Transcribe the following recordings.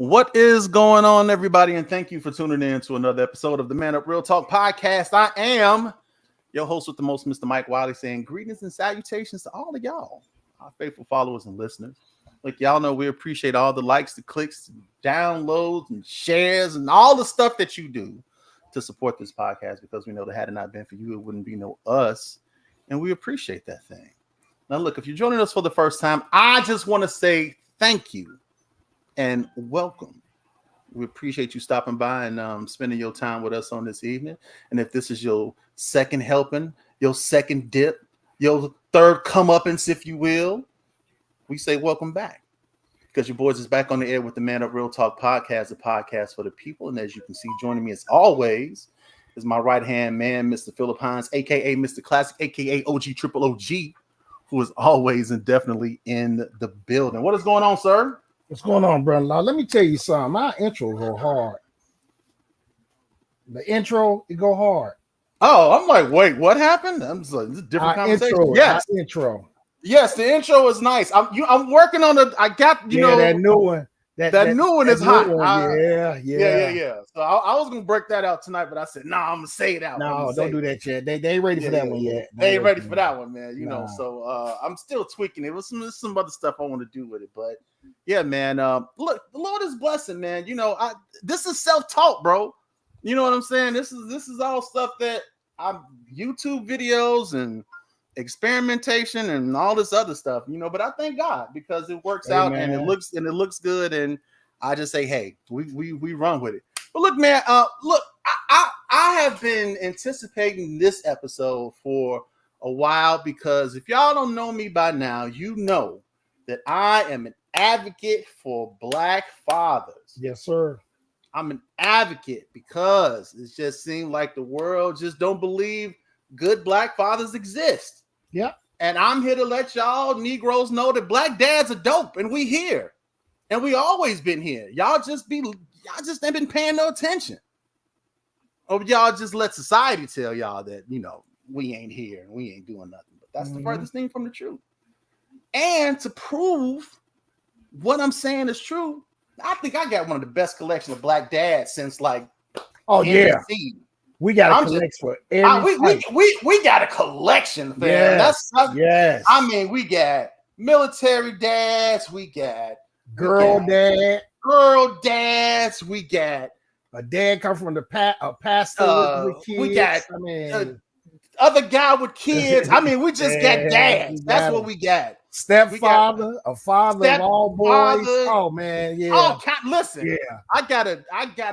What is going on, everybody? And thank you for tuning in to another episode of the Man Up Real Talk podcast. I am your host with the most, Mr. Mike Wiley, saying greetings and salutations to all of y'all, our faithful followers and listeners. Like y'all know, we appreciate all the likes, the clicks, downloads, and shares, and all the stuff that you do to support this podcast, because we know that had it not been for you, it wouldn't be no us. And we appreciate that thing. Now, look, if you're joining us for the first time, I just want to say thank you and welcome. We appreciate you stopping by and spending your time with us on this evening. And if this is your second helping, your second dip, your third comeuppance, if you will, we say welcome back, because your boys is back on the air with the Man Up Real Talk podcast, a podcast for the people. And as you can see, joining me as always is my right-hand man, Mr. Philip Hines, a.k.a. Mr. Classic, a.k.a. OG Triple OG, who is always and definitely in the building. What is going on, sir? What's going on, brother-in-law? Let me tell you something. My intro go hard. The intro, it go hard. Oh, I'm like, wait, what happened? I'm just like, this is a different conversation. Intro. Yes, the intro is nice. I'm working on the. I got you know that new one. That new one is hot. Yeah. So I was gonna break that out tonight, but I said, I'm gonna say it out. No, don't do that yet. They ain't ready for that one yet. They ain't ready for that one, man. You know, so I'm still tweaking it. With some other stuff I want to do with it, but yeah, man. Look, the Lord is blessing, man. You know, this is self-taught, bro. You know what I'm saying? This is all stuff that I'm YouTube videos and experimentation and all this other stuff, you know, but I thank God because it works out and it looks good, and I just say, hey, we run with it. But look, man, I have been anticipating this episode for a while, because if y'all don't know me by now, you know that I am an advocate for Black fathers. Yes, sir. I'm an advocate because it just seems like the world just don't believe good Black fathers exist. Yep. And I'm here to let y'all Negroes know that Black dads are dope, and we here, and we always been here. Y'all just ain't been paying no attention, or y'all just let society tell y'all that, you know, we ain't here and we ain't doing nothing. But that's the furthest thing from the truth. And to prove what I'm saying is true, I think I got one of the best collections of Black dads since like NBC. We got a collection for every we got a collection, fam. Yes. Yes. I mean, we got military dads, we got girl dads, we got a dad come from a pastor with kids. We got other guy with kids. I mean, we just got dads. That's what we got. Stepfather, a father of all boys. Oh man, yeah. Oh, listen, yeah. I got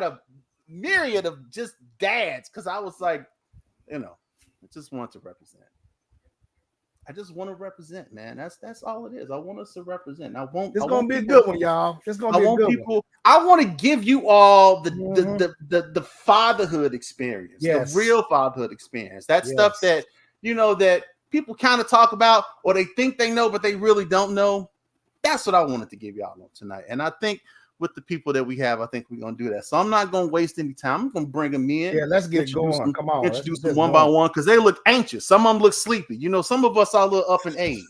a myriad of just dads, because I was like, you know, I just want to represent. I just want to represent, man. That's all it is. I want us to represent. It's gonna be a good one, y'all. It's gonna be a good one. I want to give you all the fatherhood experience, the real fatherhood experience. That stuff that, you know, that people kind of talk about, or they think they know, but they really don't know. That's what I wanted to give y'all on tonight. And I think with the people that we have, I think we're going to do that. So I'm not going to waste any time. I'm going to bring them in. Yeah, let's get it going. Come on. Introduce them one by one, because they look anxious. Some of them look sleepy. You know, some of us are a little up in age.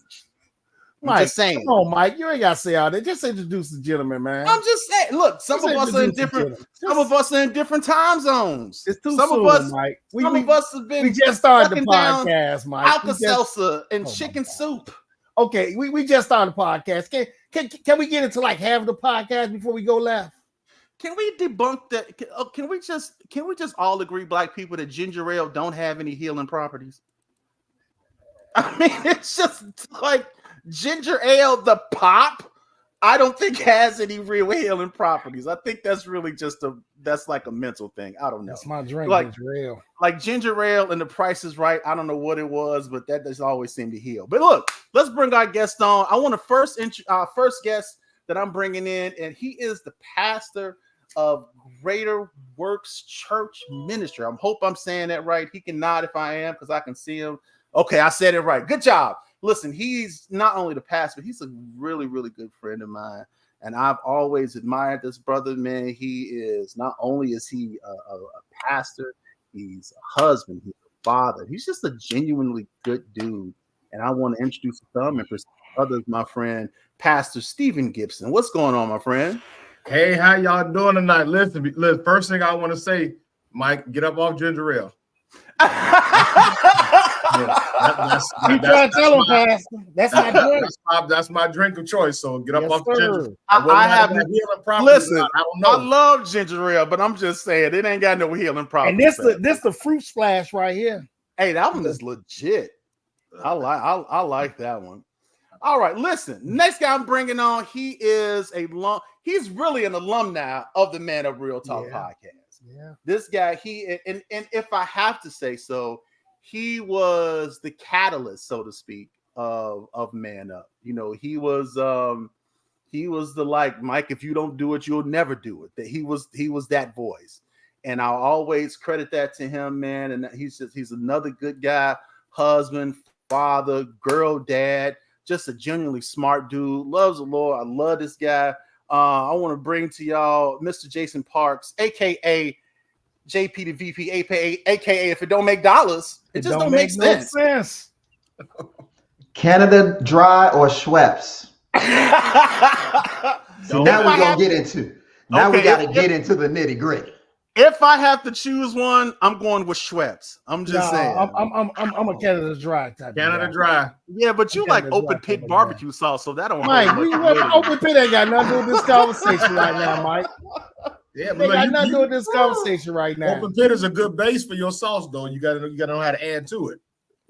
Mike, just saying. Come on, Mike. You ain't got to say all that. Just introduce the gentleman, man. I'm just saying. Look, some of us are in different time zones. It's too some soon, of us, Mike. Some of us have been. We just started the podcast, Mike. Alka-Seltzer and chicken soup. Okay, we just started the podcast. Can we get into like half of the podcast before we go left? Can we debunk that? Can we just all agree, Black people, that ginger ale don't have any healing properties? I mean, it's just like ginger ale, the pop, I don't think has any real healing properties. I think that's really just that's like a mental thing. I don't know. That's my drink, like, ginger ale. Like ginger ale and the Price is Right. I don't know what it was, but that does always seem to heal. But look, let's bring our guest on. I want to first guest that I'm bringing in, and he is the pastor of Greater Works Church Ministry. I hope I'm saying that right. He can nod if I am, because I can see him. Okay, I said it right. Good job. Listen, he's not only the pastor, he's a really, really good friend of mine. And I've always admired this brother, man. He is, not only is he a pastor, he's a husband, he's a father. He's just a genuinely good dude. And I want to introduce some and others, my friend, Pastor Stephen Gibson. What's going on, my friend? Hey, how y'all doing tonight? Listen, first thing I want to say, Mike, get up off ginger ale. You try to tell him, Pastor. That's my drink. That's my drink of choice. So get up off ginger. I have listen. I don't know. I love ginger ale, but I'm just saying it ain't got no healing properties. And this the fruit splash right here. Hey, that one is legit. I like that one. All right, listen. Next guy I'm bringing on, he's really an alumni of the Man Up Real Talk podcast. Yeah. This guy, and if I have to say so, he was the catalyst, so to speak, of Man Up. You know, he was the like, Mike, if you don't do it, you'll never do it. That he was that voice. And I'll always credit that to him, man. And he's another good guy, husband, father, girl, dad, just a genuinely smart dude, loves the Lord. I love this guy. I want to bring to y'all Mr. Jason Parks, aka JP the VP, aka if it don't make dollars, it just don't make sense. Canada Dry or Schweppes? So now we're gonna get into. Now we got to get into the nitty gritty. If I have to choose one, I'm going with Schweppes. I'm just saying. I'm a Canada Dry type. Canada Dry. Yeah, but you like open pit barbecue sauce, so that don't. Mike, open pit ain't got nothing to do with this conversation right now, Mike. Yeah, but got nothing to do with this conversation right now. Open pit is a good base for your sauce, though. You gotta know how to add to it.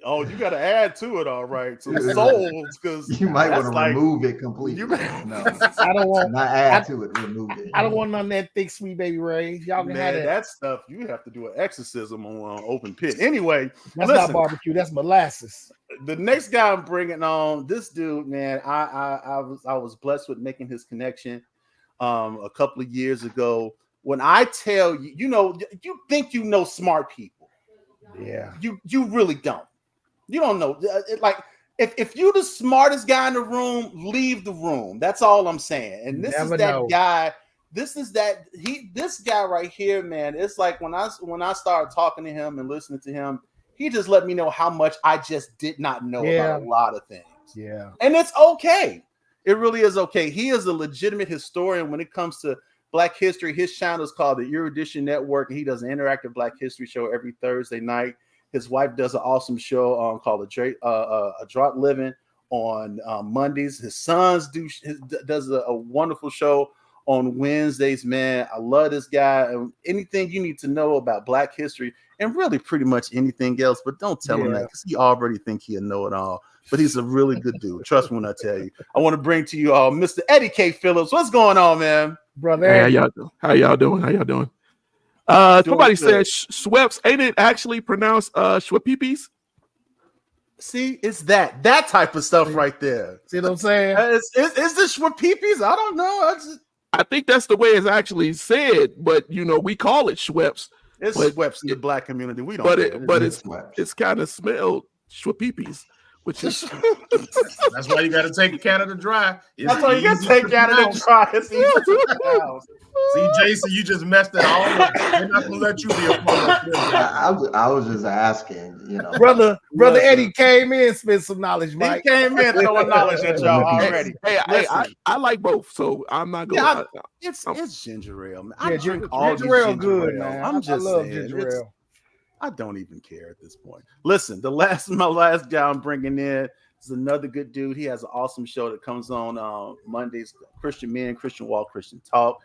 Oh, you got to add to it, all right. So the souls, because you might want to remove it completely. No, I don't want not add to it. Remove it. I don't want none of that thick, sweet baby Ray. Y'all can have that stuff. You have to do an exorcism on open pit. Anyway, that's not barbecue. That's molasses. The next guy I'm bringing on, this dude, man, I was blessed with making his connection a couple of years ago. When I tell you, you think you know smart people. Yeah, you really don't. You don't know. Like, if you're the smartest guy in the room, leave the room. That's all I'm saying. And this is that guy. This guy right here, man. It's like when I started talking to him and listening to him, he just let me know how much I just did not know about a lot of things. Yeah. And it's okay. It really is okay. He is a legitimate historian when it comes to Black history. His channel is called the Erudition Network, and he does an interactive Black history show every Thursday night. His wife does an awesome show called A Drought Living on Mondays. His sons does a wonderful show on Wednesdays, man. I love this guy. Anything you need to know about Black history and really pretty much anything else, but don't tell him that because he already think he'll know it all. But he's a really good dude. Trust me when I tell you. I want to bring to you all Mr. Eddie K. Phillips. What's going on, man? Brother. Hey, how y'all doing? Somebody said Schweppes. Ain't it actually pronounced Schweppes? See, it's that type of stuff right there. See what I'm saying? Is this Schweppes? I don't know. I think that's the way it's actually said, but we call it Schweppes. It's Schweppes in the Black community. We don't. But it's kind of spelled Schweppes. Which is that's why you got to take Canada Dry. That's why you got to take Canada Dry. It's easy to pronounce. See, Jason, you just messed it all up. They're not gonna let you be a part of it. I was just asking, Brother Eddie came in, spent some knowledge, Mike. He came in throwing knowledge at y'all already. Hey, I like both, so I'm not going. It's ginger ale. Man. I drink all ginger ale good, man. I'm just I love saying, ginger ale. I don't even care at this point. Listen, my last guy I'm bringing in is another good dude. He has an awesome show that comes on Mondays. Christian Men, Christian Walk, Christian Talk.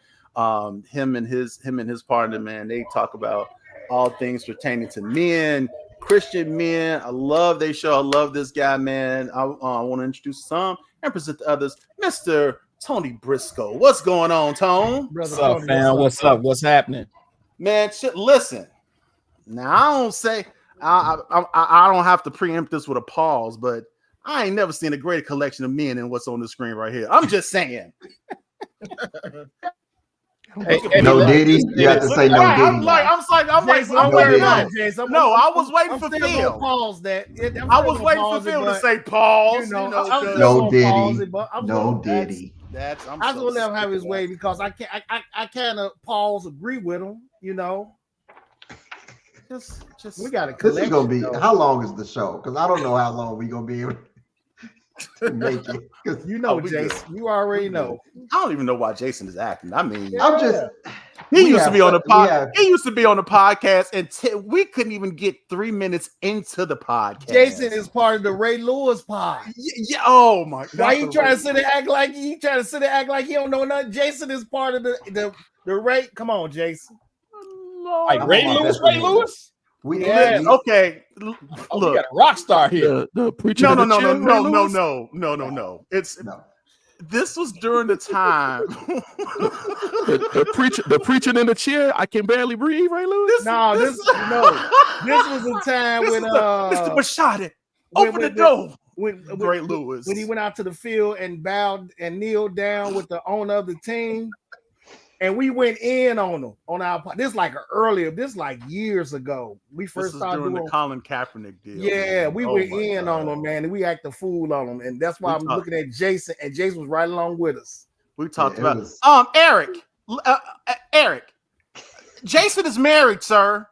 Him and his partner, man, they talk about all things pertaining to men, Christian men. I love their show. I love this guy, man. I want to introduce some and present the others, Mr. Tony Briscoe. What's going on, Tone? What's up, fam? What's up? What's happening, man? Listen. Now I don't say I don't have to preempt this with a pause, but I ain't never seen a greater collection of men than what's on the screen right here. I'm just saying. No Diddy. You have to say no Diddy. I'm waiting on. No, I was waiting for Phil. Pause that. I was waiting for Phil to say pause. No Diddy. No Diddy. I was gonna let him have his way because I kind of pause agree with him. Just we got to. This is gonna be. How long is the show? Because I don't know how long we gonna be able. Make it. 'Cause You know, we Jason. good. You already We good. know. I don't even know why Jason is acting. I mean, I'm just. he we used to have be on the we pod. have- He used to be on the podcast, and we couldn't even get 3 minutes into the podcast. Jason is part of the Ray Lewis pod. Yeah. Oh my. Why not you the trying Ray- to sit and act like he don't know nothing? Jason is part of the Ray. Come on, Jason. Like I'm Ray on my Lewis, best Ray behavior. Lewis. We, Yes. we- Okay. Oh, we Look. got a rock star here. The preacher. No, of no, the no, no, chill, Ray no, no, Lewis? no. It's no. this was during the time. The preaching in the chair. I can barely breathe, Ray Lewis. This was a time when Mr. Machado, when- open the when- door. when Ray Lewis. when he went out to the field and bowed and kneeled down with the owner of the team, and we went in on him on our. This like years ago. We This first is started during doing. the Colin Kaepernick deal. Yeah, man. we Oh went my in God. on him, man, and we act the fool on him, and that's why We I'm talk- looking at Jason, and Jason was right along with us. We talked it about was- Eric. Eric. Jason is married, sir.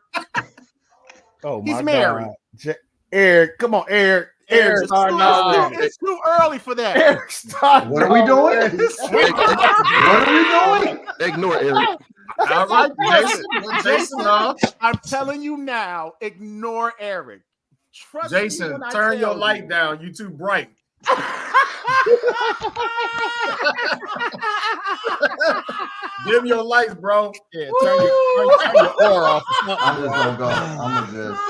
Oh, He's my married. God. Eric, come on, Eric. Eric, It's starting too, already. it's too early for that. Eric, starting What are we doing? already. What are we doing? Ignore Eric. All right, Jason. Jason, I'm telling you now, ignore Eric. Trust me Jason, when I turn tell your you. light down. You too bright. Dim your lights, bro. Yeah, turn your aura off. Or something, I'm just bro. gonna go. I'm gonna just.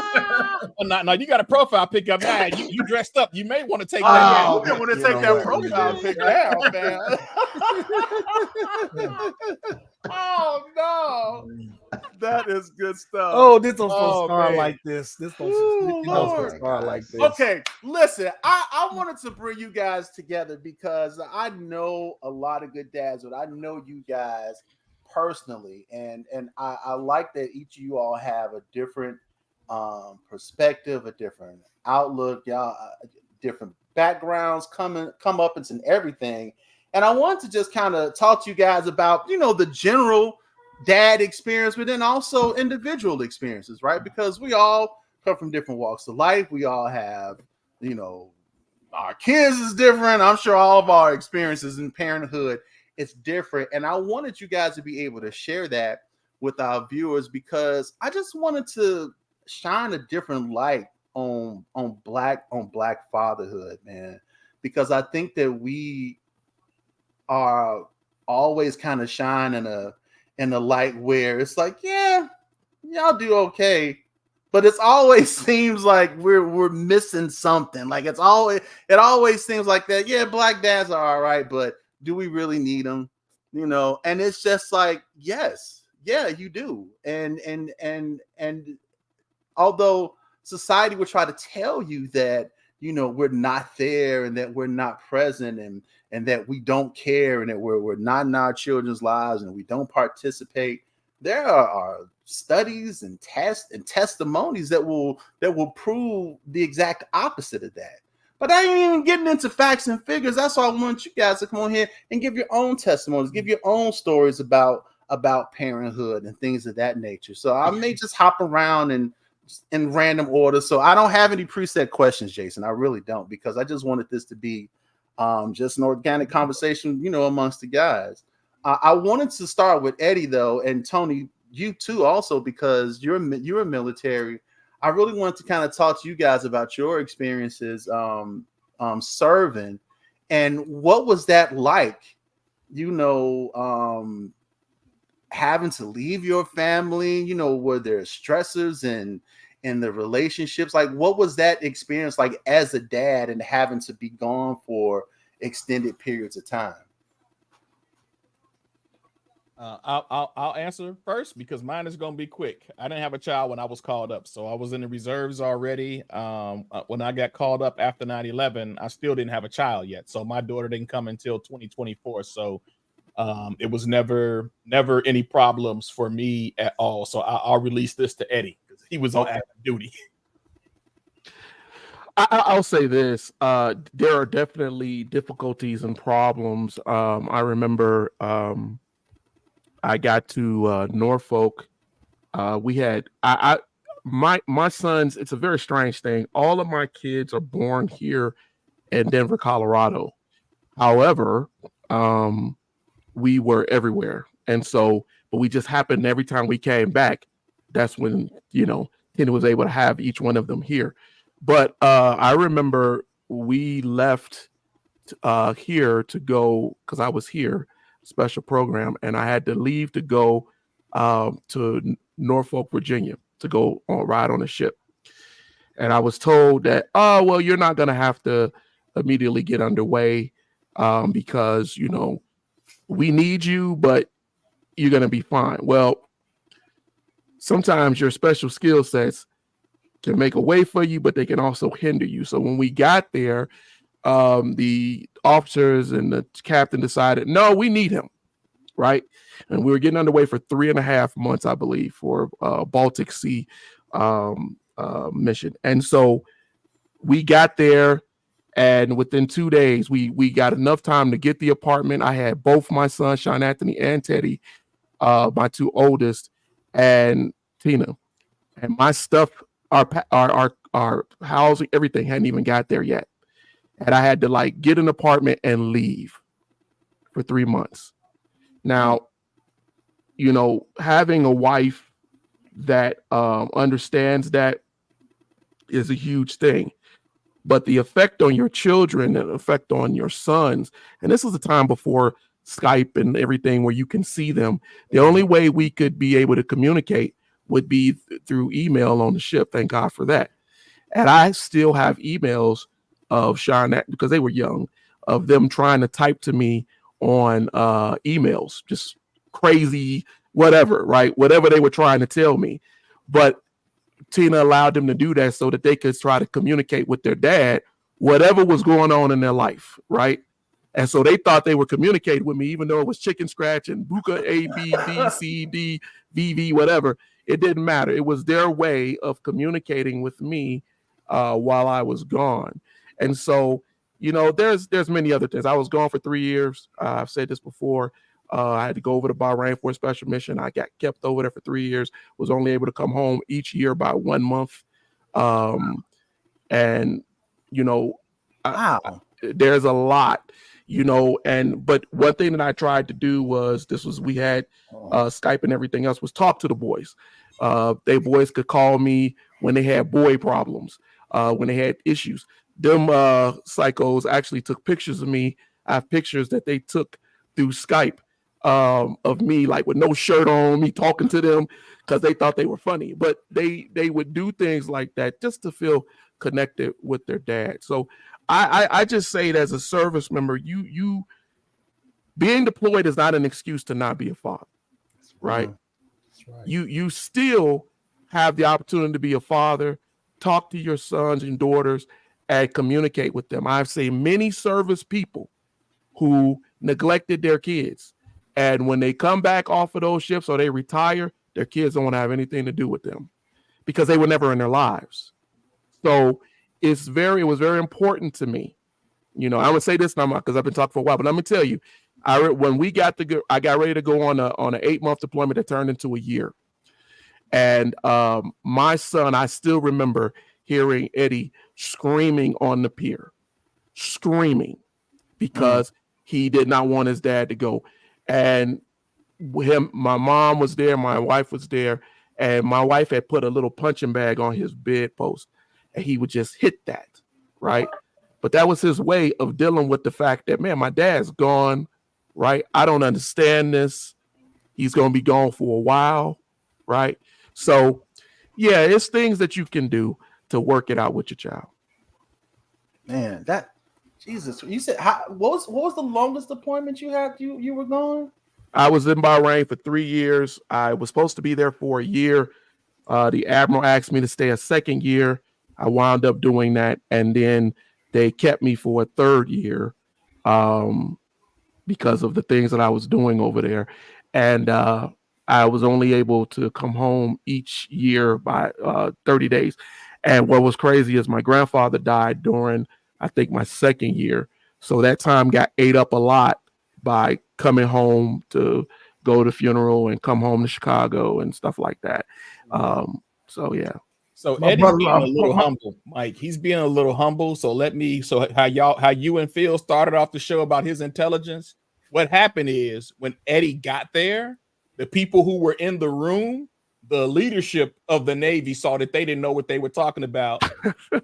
Oh, no, you got a profile pic up now. You dressed up. You may want to take that Oh, down. You want to You take know that what? profile pic down, man. Oh no, that is good stuff. Oh, this don't Oh, start man. like this. This don't Lord. start like this. Okay, listen, I wanted to bring you guys together because I know a lot of good dads, but I know you guys personally, and I like that each of you all have a different perspective, a different outlook, y'all, different backgrounds, come up and everything. And I want to just kind of talk to you guys about, the general dad experience, but then also individual experiences, right? Because we all come from different walks of life. We all have, our kids is different. I'm sure all of our experiences in parenthood is different. And I wanted you guys to be able to share that with our viewers because I just wanted to shine a different light on black fatherhood, man. Because I think that we are always kind of shine in a light where it's like, yeah, y'all do okay, but it's always seems like we're missing something. Like it always seems like that. Yeah, black dads are all right, but do we really need them? And it's just like, yes, yeah, you do. And although society will try to tell you that we're not there and that we're not present and that we don't care and that we're not in our children's lives and we don't participate, there are studies and tests and testimonies that will prove the exact opposite of that. But I ain't even getting into facts and figures. That's why I want you guys to come on here and give your own testimonies, give your own stories about parenthood and things of that nature. So I may just hop around in random order. So I don't have any preset questions, Jason. I really don't, because I just wanted this to be just an organic conversation, amongst the guys. I wanted to start with Eddie though, and Tony, you too, also because you're military. I really wanted to kind of talk to you guys about your experiences serving, and what was that like? Having to leave your family. Were there stressors in the relationships? Like, what was that experience like as a dad and having to be gone for extended periods of time? I'll answer first because mine is going to be quick. I didn't have a child when I was called up, so I was in the reserves already. When I got called up after 9/11, I still didn't have a child yet, so my daughter didn't come until 2024. So it was never any problems for me at all. So I'll release this to Eddie because he was on active duty. I'll say this: there are definitely difficulties and problems. I remember I got to Norfolk. We had my sons. It's a very strange thing. All of my kids are born here and Denver, Colorado. However, we were everywhere. And so, but we just happened every time we came back, that's when, Tina was able to have each one of them here. But I remember we left here to go, because I was here, special program, and I had to leave to go to Norfolk, Virginia, to go ride on a ship. And I was told that, oh, well, you're not going to have to immediately get underway because, we need you, but you're going to be fine. Well, sometimes your special skill sets can make a way for you, but they can also hinder you. So when we got there, the officers and the captain decided, no, we need him, right? And we were getting underway for 3.5 months, I believe, for Baltic Sea mission. And so we got there, and within 2 days, we got enough time to get the apartment. I had both my sons, Sean Anthony and Teddy, my two oldest, and Tina. And my stuff, our housing, everything hadn't even got there yet. And I had to get an apartment and leave for 3 months. Now, having a wife that understands that is a huge thing. But the effect on your children and the effect on your sons, and this was a time before Skype and everything where you can see them. The only way we could be able to communicate would be through email on the ship. Thank God for that. And I still have emails of Sean, because they were young, of them trying to type to me on emails, just crazy, whatever, right? Whatever they were trying to tell me. But Tina allowed them to do that so that they could try to communicate with their dad, whatever was going on in their life, right? And so they thought they were communicating with me, even though it was chicken scratch and Buka A, B, D, C, D, VV, whatever. It didn't matter. It was their way of communicating with me while I was gone. And so, there's many other things. I was gone for 3 years. I've said this before. I had to go over to Bahrain for a special mission. I got kept over there for 3 years, was only able to come home each year by 1 month. Wow. There's a lot, but one thing that I tried to do we had Skype and everything else, was talk to the boys. They boys could call me when they had boy problems, when they had issues. Them psychos actually took pictures of me. I have pictures that they took through Skype of me, with no shirt on, me talking to them because they thought they were funny. But they would do things like that just to feel connected with their dad. So I just say it as a service member, you being deployed is not an excuse to not be a father, right? That's right. You still have the opportunity to be a father, talk to your sons and daughters, and communicate with them. I've seen many service people who neglected their kids, and when they come back off of those ships or they retire, their kids don't want to have anything to do with them because they were never in their lives. So it was very important to me. I would say this now because I've been talking for a while, but let me tell you, when I got ready to go on an 8-month deployment that turned into a year. And my son, I still remember hearing Eddie screaming on the pier, because he did not want his dad to go. And my mom was there, my wife was there, and my wife had put a little punching bag on his bedpost, and he would just hit that, right? But that was his way of dealing with the fact that, man, my dad's gone, right? I don't understand this. He's going to be gone for a while, right? So, yeah, it's things that you can do to work it out with your child. Man, Jesus, you said what was the longest deployment you had? You were gone? I was in Bahrain for 3 years. I was supposed to be there for a year. The admiral asked me to stay a second year. I wound up doing that, and then they kept me for a third year because of the things that I was doing over there. And I was only able to come home each year by 30 days. And what was crazy is my grandfather died during, I think, my second year. So that time got ate up a lot by coming home to go to the funeral and come home to Chicago and stuff like that. So, yeah. So My Eddie's being brother-in-law. a little humble, Mike. He's being a little humble. So how you and Phil started off the show about his intelligence. What happened is when Eddie got there, the people who were in the room, the leadership of the Navy saw that they didn't know what they were talking about,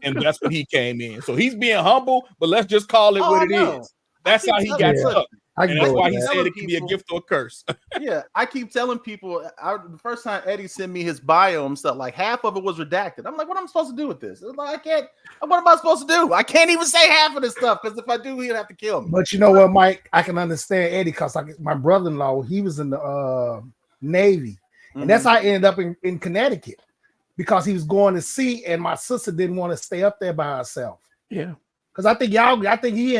and that's when he came in. So he's being humble, but let's just call it what it is. That's how he got stuck. I can And that's go why with he that. said it could be a gift or a curse. Yeah, I keep telling people. The first time Eddie sent me his bio and stuff, like half of it was redacted. I'm like, what am I supposed to do with this? Like, I can't. What am I supposed to do? I can't even say half of this stuff because if I do, he'd have to kill me. But you know what, Mike? I can understand Eddie because like my brother-in-law, he was in the Navy, and that's how I ended up in Connecticut because he was going to sea, and my sister didn't want to stay up there by herself. Yeah. Because I think he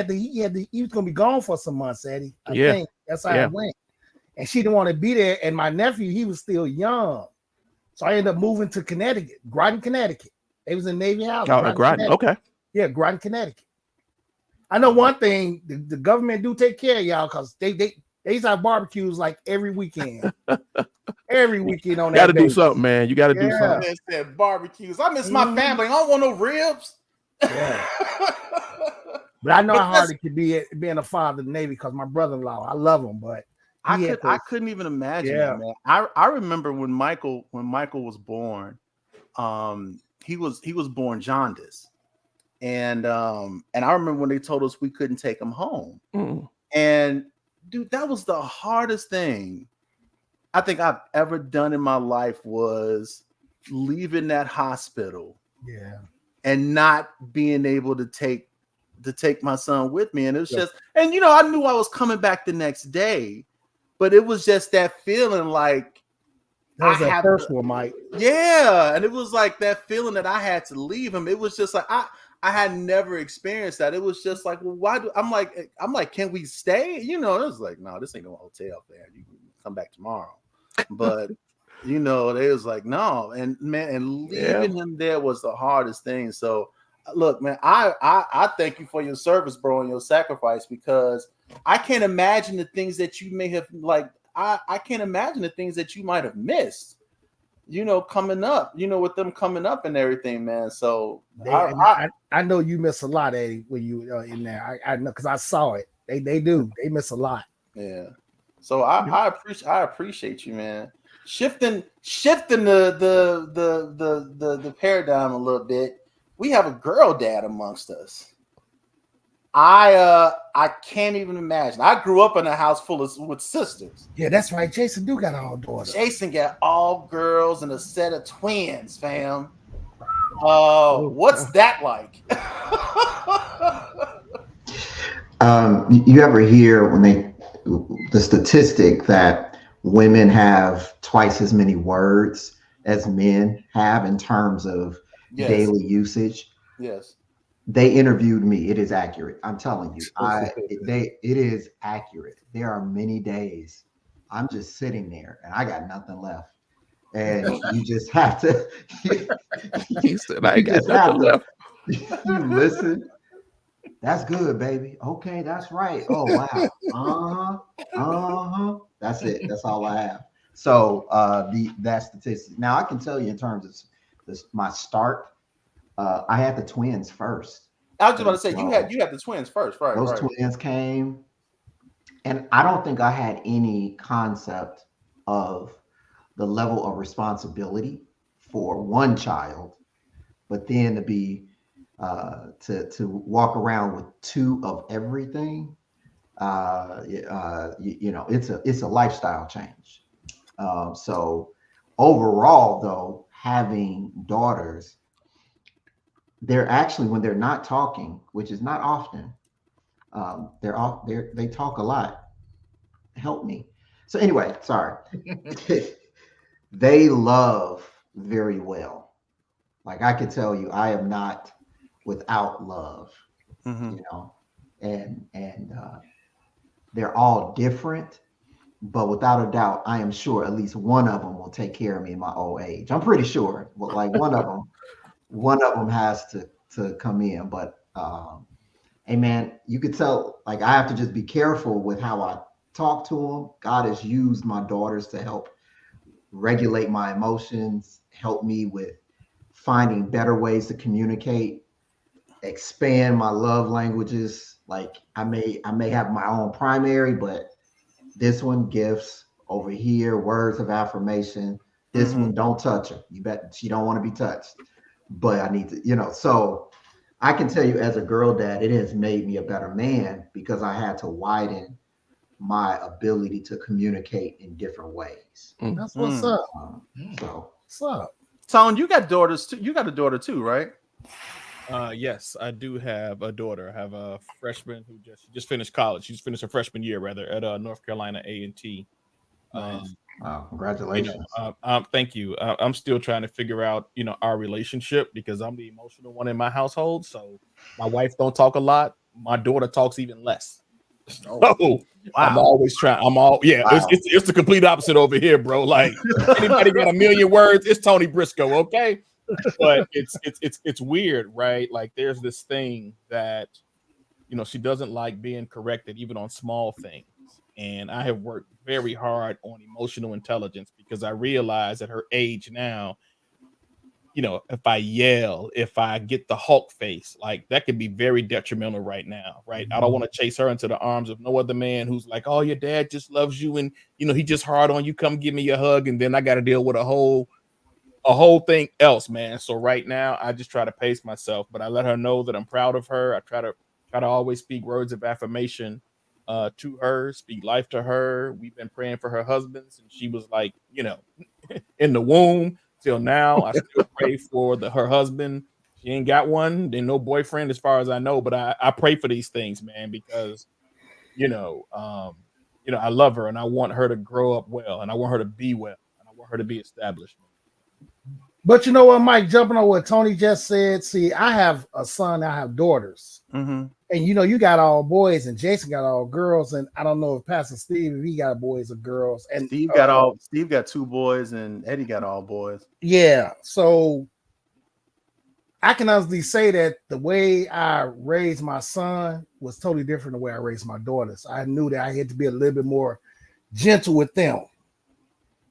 was gonna be gone for some months, Eddie. I think that's how it went. And she didn't want to be there. And my nephew, he was still young. So I ended up moving to Connecticut, Groton, Connecticut. They was in Navy House. Oh, Groton. Okay. Yeah, Groton, Connecticut. I know one thing, the government do take care of y'all because they used to have barbecues like every weekend. Every weekend on that. Gotta do something, man. You gotta do something. I said barbecues. I miss my family. I don't want no ribs. Yeah. But I know how hard it could be being a father in the Navy because my brother-in-law, I love him, but I couldn't even imagine it, man. I remember when Michael was born, he was born jaundice. And I remember when they told us we couldn't take him home. And dude, that was the hardest thing I think I've ever done in my life was leaving that hospital. Yeah. And not being able to take my son with me. And it was just, and you know, I knew I was coming back the next day, but it was just that feeling like that was that first one, Mike. Yeah. And it was like that feeling that I had to leave him. It was just like I had never experienced that. It was just like, well, why do I'm like, can we stay? You know, it was like, no, this ain't no hotel, man. You can come back tomorrow. But you know, they was like, no, and man, and leaving him there was the hardest thing. So, look, man, I thank you for your service, bro, and your sacrifice because I can't imagine the things that you may have I can't imagine the things that you might have missed. You know, coming up, you know, with them coming up and everything, man. So I know you miss a lot, Eddie, when you in there. I know because I saw it. They do. They miss a lot. Yeah. So I appreciate you, man. Shifting the paradigm a little bit. We have a girl dad amongst us. I can't even imagine. I grew up in a house full with sisters. Yeah, that's right. Jason do got all daughters. Jason got all girls and a set of twins, fam. What's that like? You ever hear when the statistic that women have twice as many words as men have in terms of daily usage? Yes. They interviewed me. It is accurate. I'm telling you. It is accurate. There are many days I'm just sitting there and I got nothing left. And you just have to He said, I got nothing left. You listen. That's good, baby. Okay, that's right. Oh wow. That's it. That's all I have. So that statistic. Now I can tell you in terms of my start, I had the twins first. I was just about to say you had the twins first, right? Those twins came, and I don't think I had any concept of the level of responsibility for one child, but then to be to walk around with two of everything, you know, it's a lifestyle change. So overall, though, having daughters, they're actually, when they're not talking, which is not often, they talk a lot. Help me. So anyway, sorry. They love very well. Like I can tell you, I am not without love, you know, and they're all different, but without a doubt, I am sure at least one of them will take care of me in my old age. I'm pretty sure, but like one of them has to come in. But hey man, you could tell, like I have to just be careful with how I talk to them. God has used my daughters to help regulate my emotions, help me with finding better ways to communicate, expand my love languages. Like I may have my own primary, but this one, gifts. Over here, words of affirmation. This one, don't touch her. You bet she don't want to be touched. But I need to, so I can tell you as a girl dad, it has made me a better man because I had to widen my ability to communicate in different ways. That's what's up. So what's up? Tone, you got daughters too. You got a daughter too, right? Yes, I do have a daughter. I have a freshman who just finished college. She's finished her freshman year rather at North Carolina A&T. Wow, congratulations. Thank you. I'm still trying to figure out, our relationship because I'm the emotional one in my household. So my wife don't talk a lot. My daughter talks even less. So Wow. I'm always trying. It's the complete opposite over here, bro. Like anybody got a million words, it's Tony Briscoe, okay? But it's weird, right? Like there's this thing that she doesn't like being corrected even on small things. And I have worked very hard on emotional intelligence because I realize at her age now, if I yell, if I get the Hulk face, like that could be very detrimental right now, right? I don't want to chase her into the arms of no other man who's like, oh, your dad just loves you and he just hard on you, come give me a hug, and then I got to deal with a whole thing else, man. So right now I just try to pace myself, but I let her know that I'm proud of her. I try to always speak words of affirmation to her, speak life to her. We've been praying for her husbands, and she was like, in the womb till now. I still pray for her husband. She ain't got one, then no boyfriend as far as I know, but I pray for these things, man, because I love her and I want her to grow up well and I want her to be well and I want her to be established. But you know what, Mike, jumping on what Tony just said, see, I have a son, I have daughters. And you got all boys and Jason got all girls. And I don't know if Pastor Steve, if he got boys or girls. And Steve got two boys and Eddie got all boys. Yeah. So I can honestly say that the way I raised my son was totally different than the way I raised my daughters. I knew that I had to be a little bit more gentle with them.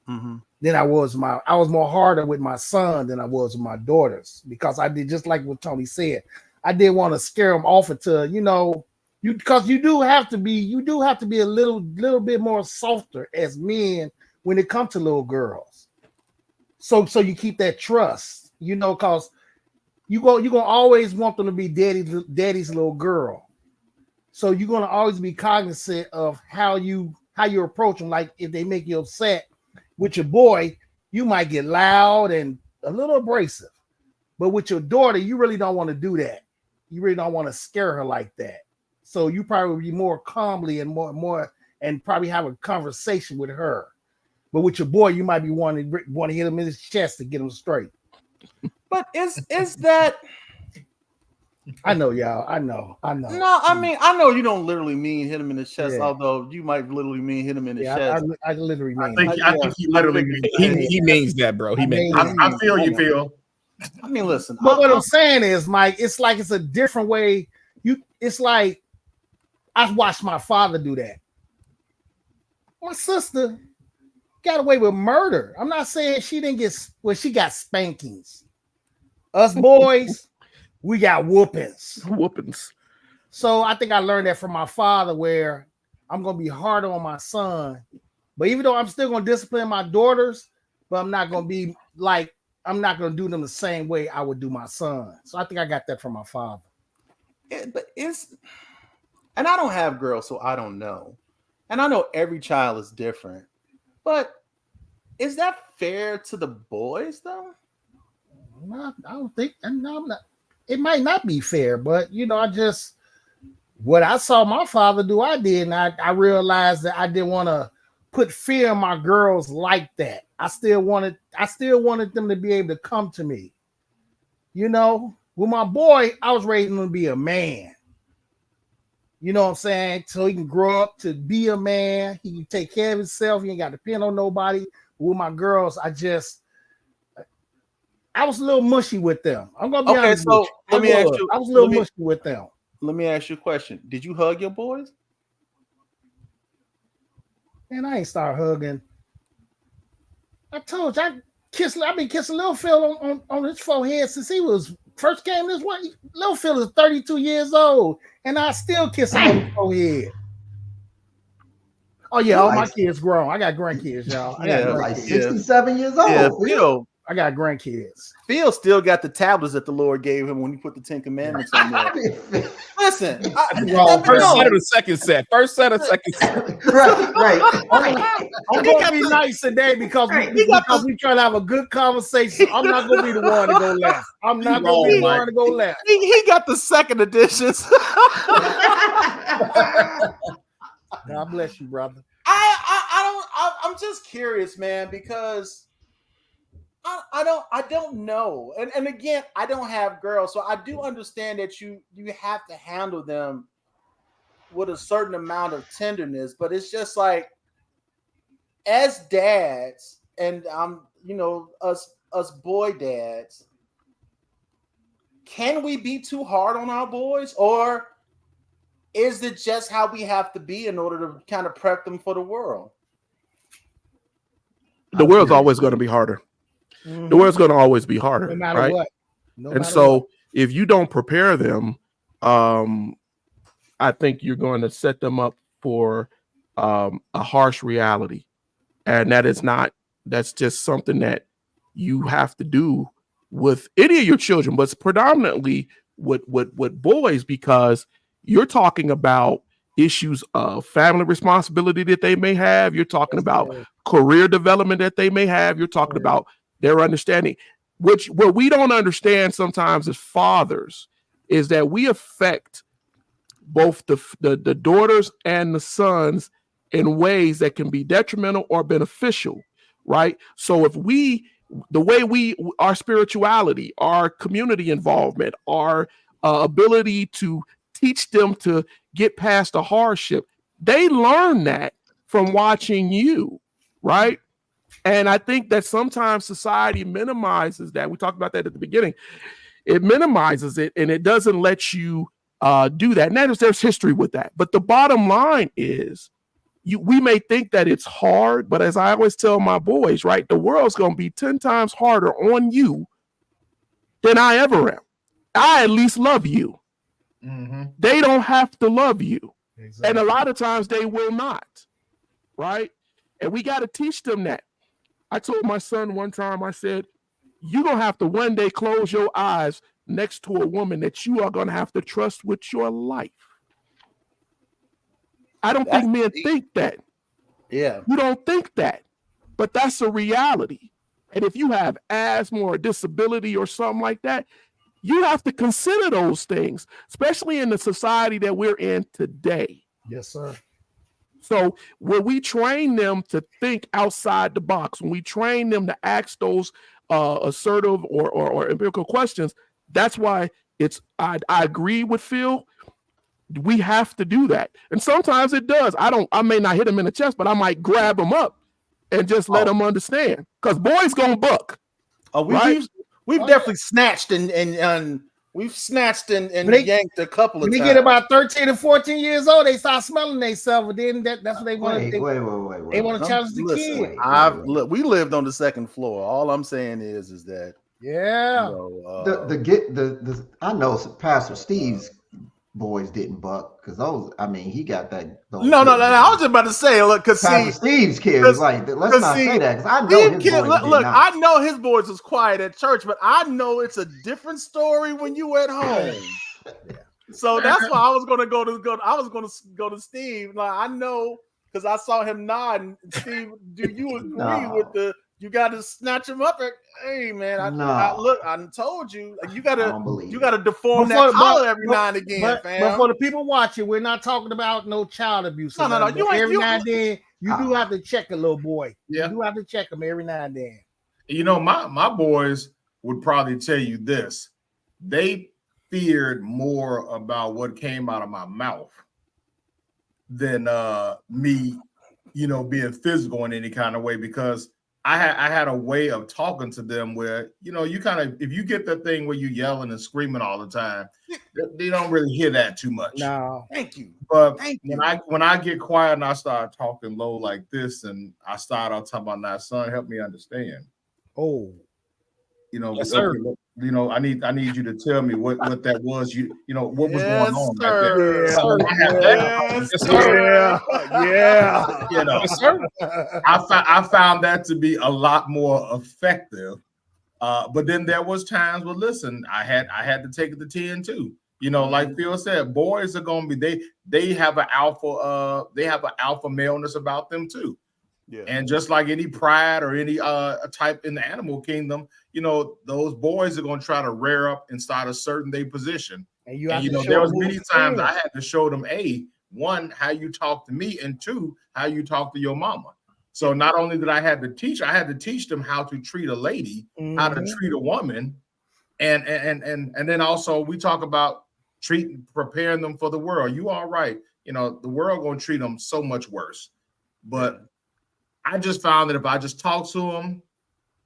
Than I was more harder with my son than I was with my daughters, because I did just like what Tony said. I didn't want to scare them off until because you do have to be a little bit more softer as men when it comes to little girls. So you keep that trust, because you're gonna always want them to be daddy's little girl. So you're gonna always be cognizant of how you approach them. Like if they make you upset with your boy, you might get loud and a little abrasive. But with your daughter, you really don't want to do that. You really don't want to scare her like that. So you probably be more calmly and more and probably have a conversation with her. But with your boy, you might be wanting to hit him in his chest to get him straight. But is that? I know, y'all. I know. No, I mean, I know you don't literally mean hit him in the chest, although you might literally mean hit him in the chest. I literally mean. I think he literally means that. He means that, bro. I feel you, Phil. I mean, listen. But what I'm saying is, Mike, it's like it's a different way. It's like I watched my father do that. My sister got away with murder. I'm not saying she didn't she got spankings. Us boys, we got whoopings. So I think I learned that from my father, where I'm gonna be harder on my son, but even though I'm still gonna discipline my daughters, but I'm not gonna be like. I'm not going to do them the same way I would do my son. So I think I got that from my father. And I don't have girls, so I don't know. And I know every child is different. But is that fair to the boys, though? I don't think. No, I'm not. It might not be fair, but what I saw my father do, I did, and I realized that I didn't want to put fear in my girls like that. I still wanted them to be able to come to me. With my boy, I was raising him to be a man. You know what I'm saying? So he can grow up to be a man. He can take care of himself. He ain't got to depend on nobody. With my girls, I was a little mushy with them. I'm gonna be honest. So let me ask you. I was a little mushy with them. Let me ask you a question. Did you hug your boys? Man, I ain't start hugging. I told I've been kissing Lil Phil on his forehead since he was first came this way. Lil Phil is 32 years old, and I still kiss him on the forehead. Oh yeah, all my kids grown. I got grandkids, y'all. I got like 67 years old. Yeah, Phil. I got grandkids. Phil still got the tablets that the Lord gave him when he put the 10 Commandments on there. Listen, first set or the second set? First set or second set? right. I'm gonna be nice today because we try to have a good conversation. I'm not gonna be the one to go left. I'm not gonna be the one to go left. He got the second editions. God bless you, brother. I'm just curious, man, because I don't know. And again, I don't have girls, so I do understand that you have to handle them with a certain amount of tenderness, but it's just like as dads and us boy dads, can we be too hard on our boys, or is it just how we have to be in order to kind of prep them for the world? The world's always going to be harder. Mm-hmm. The world's going to always be harder, no matter what. If you don't prepare them, I think you're going to set them up for a harsh reality, and that's just something that you have to do with any of your children, but it's predominantly with boys, because you're talking about issues of family responsibility that they may have. You're talking about career development that they may have. You're talking about their understanding. What we don't understand sometimes as fathers is that we affect both the daughters and the sons in ways that can be detrimental or beneficial, right? So if our spirituality, our community involvement, our ability to teach them to get past the hardship, they learn that from watching you, right? And I think that sometimes society minimizes that. We talked about that at the beginning. It minimizes it, and it doesn't let you do that. And there's history with that. But the bottom line is, we may think that it's hard, but as I always tell my boys, right, the world's going to be 10 times harder on you than I ever am. I at least love you. Mm-hmm. They don't have to love you. Exactly. And a lot of times they will not, right? And we got to teach them that. I told my son one time, I said, you're going to have to one day close your eyes next to a woman that you are going to have to trust with your life. I don't think men think that. Yeah. You don't think that, but that's a reality. And if you have asthma or disability or something like that, you have to consider those things, especially in the society that we're in today. Yes, sir. So when we train them to think outside the box, when we train them to ask those assertive or empirical questions, that's why I agree with Phil. We have to do that. And sometimes it does. I may not hit him in the chest, but I might grab him up and just let him understand. Because boys gonna buck. We've definitely snatched and we've snatched and yanked a couple of times. When they get about 13 or 14 years old, they start smelling themselves, and then that's what they want to do. Wait. They want to challenge the kid. We lived on the second floor. All I'm saying is that I know Pastor Steve's boys didn't buck because he got that. No. I was just about to say, look, because Steve's kid was like, let's not say that because I know his boys. Look, I know his boys was quiet at church, but I know it's a different story when you at home. So that's why I was going to go to Steve. Like, I know because I saw him nodding. Steve, do you agree with you got to snatch him up? Hey man, I told you you got to deform that collar every now and again, fam. But for the people watching, we're not talking about no child abuse. No. Every now and then, you do have to check a little boy. Yeah, you do have to check him every now and then. My boys would probably tell you this: they feared more about what came out of my mouth than me, being physical in any kind of way, because I had a way of talking to them where, you kind of, if you get that thing where you yelling and screaming all the time, they don't really hear that too much. No. Thank you. But when I get quiet and I start talking low like this, and I start out talking about, now, son, help me understand. Oh, Yes, sir. You know, I need you to tell me what that was. You know what was going Yes, on sir. right there. I have that. Yes, sir. yeah. You know, Yes, sir. I found that to be a lot more effective. But then there was times where, listen, I had to take it to 10 too. You know, like Phil said, boys are gonna be they have an alpha maleness about them too. Yeah. And just like any pride or any type in the animal kingdom, you know, those boys are gonna try to rear up and start asserting their position. And you know, there was many times I had to show them, one, how you talk to me, and two, how you talk to your mama. So not only did I had to teach them how to treat a lady, how to treat a woman, and then also we talk about preparing them for the world. You all right? You know, the world gonna treat them so much worse. But I just found that if I just talk to them,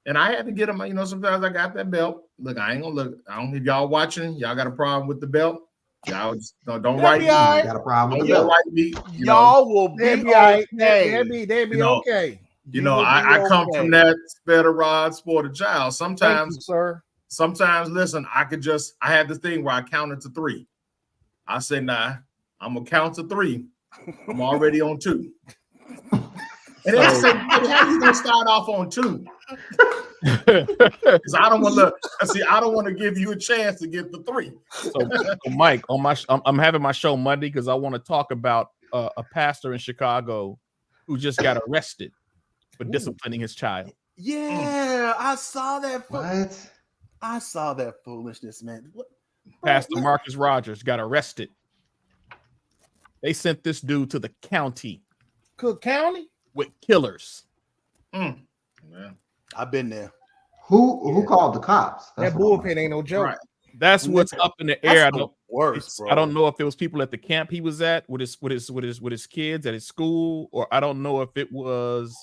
and I had to get them, you know, sometimes I got that belt. Look, I ain't gonna look. I don't know if y'all watching. Y'all got a problem with the belt? Y'all just don't write me. Got a problem with the belt. Write me. Y'all will be okay. They'll be okay. You know, I come from that spare the rod, sport a child. Sometimes, thank you, sir. Sometimes, listen, I had this thing where I counted to 3. I said, nah, I'm gonna count to 3. I'm already on 2. And then I said, how you gonna start off on 2? Because I don't want to give you a chance to get the 3. So Mike, I'm having my show Monday because I want to talk about a pastor in Chicago who just got arrested for disciplining his child. Yeah, I saw that. What? I saw that foolishness, man. Pastor Marcus Rogers got arrested. They sent this dude to the county. Cook County? With killers. Man. I've been there. Who called the cops? That bullpen ain't no joke. Right. That's what's up in the air. Bro. I don't know if it was people at the camp he was at with his kids at his school, or I don't know if it was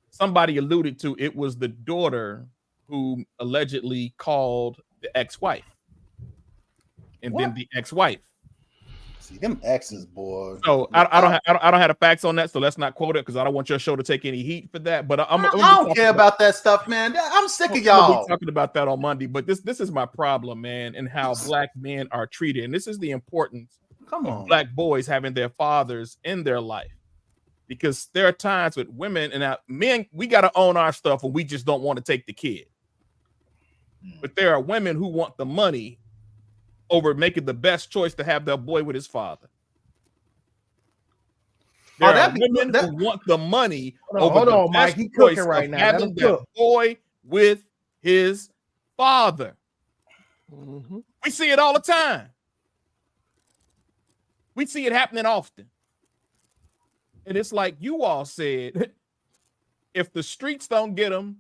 somebody alluded to it was the daughter who allegedly called the ex-wife, and then the ex-wife. See them exes, boy. So I don't have the facts on that, so let's not quote it because I don't want your show to take any heat for that. But I don't care about that stuff, man. I'm sick of y'all. We'll be talking about that on Monday. But this is my problem, man, and how black men are treated, and this is the importance of black boys having their fathers in their life, because there are times with women and men, we got to own our stuff, and we just don't want to take the kid. But there are women who want the money over making the best choice to have their boy with his father. There are women who want the money over the best Mike. He choice cooking right of now. having their boy with his father. Mm-hmm. We see it all the time. We see it happening often. And it's like you all said, if the streets don't get them,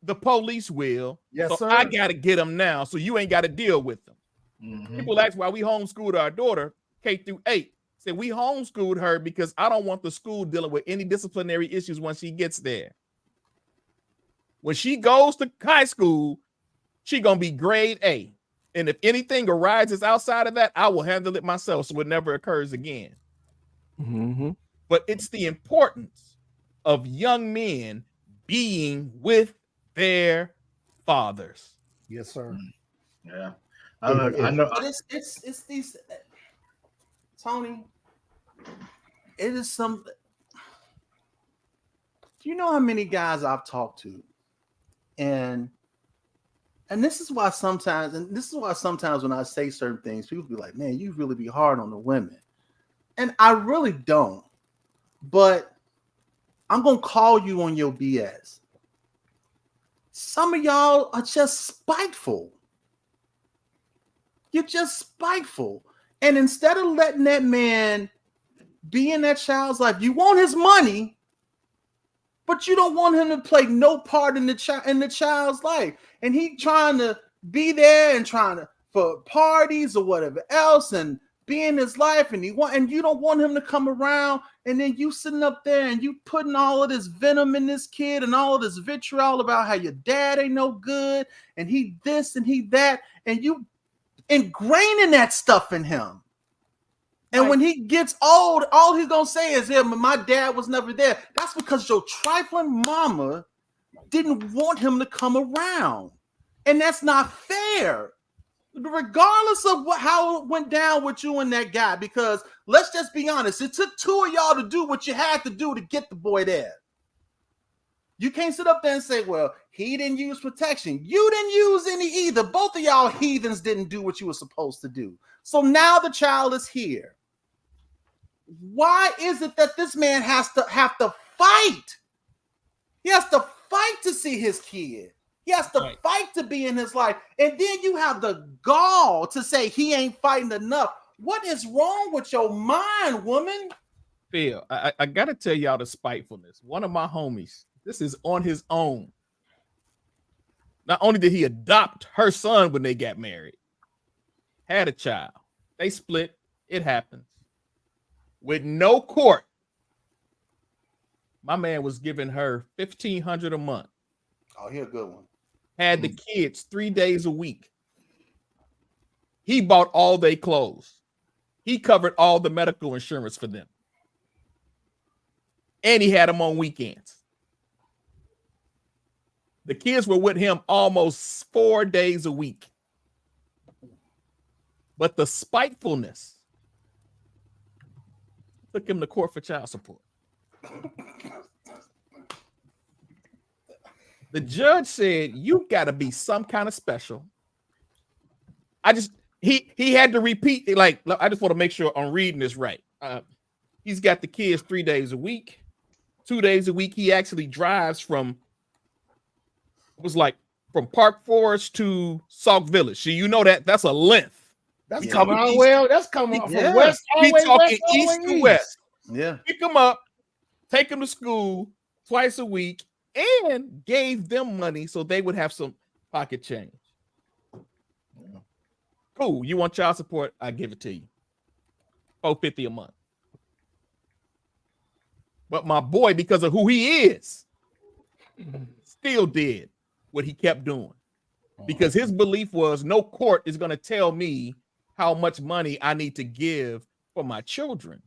the police will. Yes, so sir. I got to get them now, so you ain't got to deal with them. Mm-hmm. People ask why we homeschooled our daughter K through 8. Said we homeschooled her because I don't want the school dealing with any disciplinary issues when she gets there. When she goes to high school, she gonna be grade A. And if anything arises outside of that, I will handle it myself so it never occurs again. Mm-hmm. But it's the importance of young men being with their fathers. Yes, sir. Yeah. I know. But it's these, Tony. It is some. Do you know how many guys I've talked to, and this is why sometimes when I say certain things, people be like, "Man, you really be hard on the women," and I really don't. But I'm gonna call you on your BS. Some of y'all are just spiteful. You're just spiteful. And instead of letting that man be in that child's life, you want his money, but you don't want him to play no part in the child's life. And he trying to be there and for parties or whatever else and be in his life, and you don't want him to come around, and then you sitting up there and you putting all of this venom in this kid and all of this vitriol about how your dad ain't no good and he this and he that, and you ingraining that stuff in him. And right. When he gets old, all he's gonna say is, "Yeah, but my dad was never there." That's because your trifling mama didn't want him to come around. And that's not fair, regardless of how it went down with you and that guy. Because let's just be honest, it took two of y'all to do what you had to do to get the boy there. You can't sit up there and say, well, he didn't use protection. You didn't use any either. Both of y'all heathens didn't do what you were supposed to do. So now the child is here. Why is it that this man have to fight? He has to fight to see his kid. He has to fight to be in his life. And then you have the gall to say he ain't fighting enough. What is wrong with your mind, woman? Phil, I got to tell y'all the spitefulness. One of my homies, this is on his own. Not only did he adopt her son when they got married, had a child. They split. It happens. With no court. My man was giving her $1,500 a month. Oh, here's a good one. Had the kids 3 days a week. He bought all their clothes. He covered all the medical insurance for them. And he had them on weekends. The kids were with him almost 4 days a week. But the spitefulness took him to court for child support. The judge said, you got to be some kind of special. He had to repeat it. Like, I just want to make sure I'm reading this right. He's got the kids 3 days a week. 2 days a week. He actually drives from Park Forest to Sauk Village. So you know that's a length. That's coming out well. That's coming out from west. He's talking east to west. Yeah. Pick them up, take them to school twice a week, and gave them money so they would have some pocket change. Cool. You want child support? I give it to you. $450 a month. But my boy, because of who he is, still did what he kept doing. Because his belief was no court is going to tell me how much money I need to give for my children.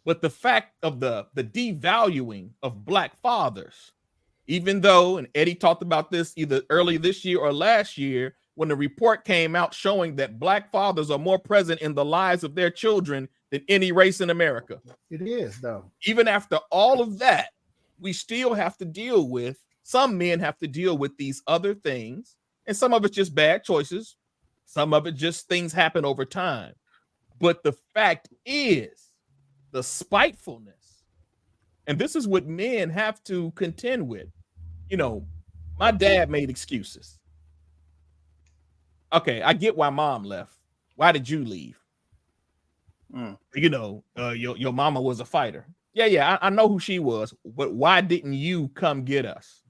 But the fact of the devaluing of Black fathers, even though, and Eddie talked about this either early this year or last year, when the report came out showing that Black fathers are more present in the lives of their children than any race in America. It is, though. Even after all of that, we still have to deal with, some men have to deal with these other things, and some of it's just bad choices. Some of it just things happen over time. But the fact is, the spitefulness, and this is what men have to contend with. You know, my dad made excuses. Okay, I get why mom left. Why did you leave? You know, your mama was a fighter. Yeah, I know who she was, but why didn't you come get us?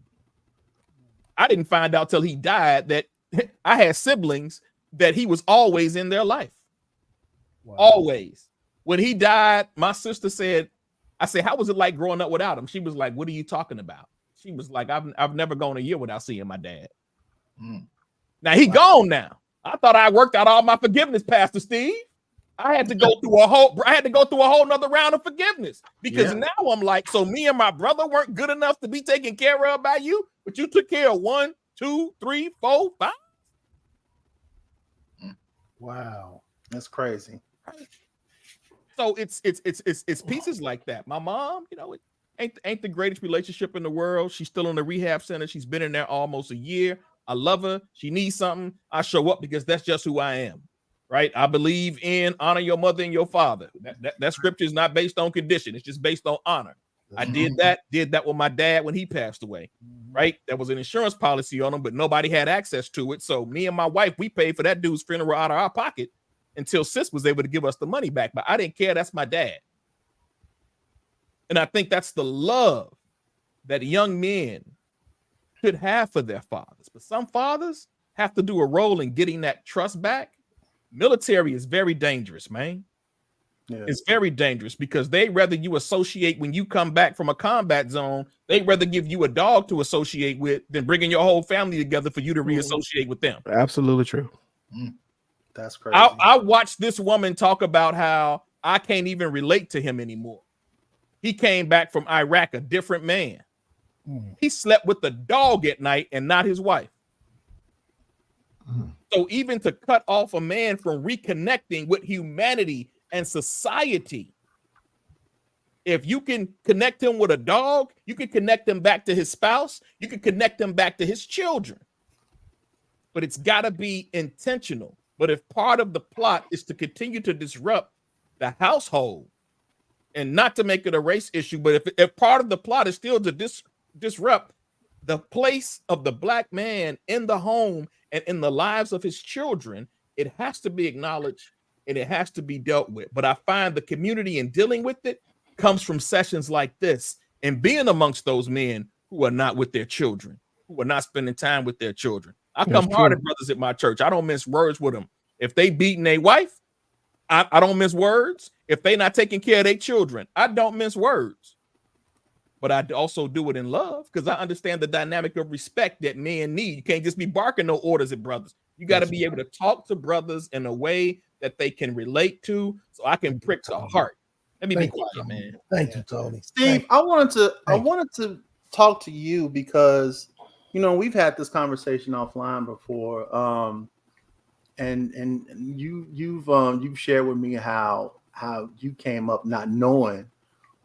I didn't find out till he died that I had siblings that he was always in their life. Wow. Always. When he died, my sister said, I said, how was it like growing up without him? She was like, what are you talking about? She was like, I've never gone a year without seeing my dad. Now he gone now. I thought I worked out all my forgiveness, Pastor Steve. I had to go through a whole nother round of forgiveness because now I'm like, so me and my brother weren't good enough to be taken care of by you, but you took care of 1, 2, 3, 4, 5. Wow, that's crazy. So it's pieces like that. My mom, you know, it ain't the greatest relationship in the world. She's still in the rehab center. She's been in there almost a year. I love her. She needs something. I show up because that's just who I am. Right? I believe in honor your mother and your father. That scripture is not based on condition. It's just based on honor. I did that with my dad when he passed away. Right? There was an insurance policy on him, but nobody had access to it. So me and my wife, we paid for that dude's funeral out of our pocket until sis was able to give us the money back. But I didn't care. That's my dad. And I think that's the love that young men should have for their fathers. But some fathers have to do a role in getting that trust back. Military is very dangerous, man. Yeah. It's very dangerous because they rather you associate when you come back from a combat zone, they'd rather give you a dog to associate with than bringing your whole family together for you to reassociate with them. Absolutely true. That's crazy. I watched this woman talk about how I can't even relate to him anymore. He came back from Iraq, a different man. He slept with the dog at night and not his wife. So even to cut off a man from reconnecting with humanity and society, if you can connect him with a dog, you can connect him back to his spouse, you can connect him back to his children. But it's got to be intentional. But if part of the plot is to continue to disrupt the household, and not to make it a race issue, but if part of the plot is still to disrupt the place of the Black man in the home and in the lives of his children, it has to be acknowledged and it has to be dealt with. But I find the community in dealing with it comes from sessions like this and being amongst those men who are not with their children, who are not spending time with their children. I come hard at brothers at my church. I don't mince words with them. If they beating their wife, I don't mince words. If they not taking care of their children, I don't mince words. But I also do it in love because I understand the dynamic of respect that men need. You can't just be barking no orders at brothers. You got to be able to talk to brothers in a way that they can relate to, so I can prick the heart. Let me be quiet, man. Thank you, Tony. Steve, I wanted to talk to you because we've had this conversation offline before. And you've shared with me how you came up not knowing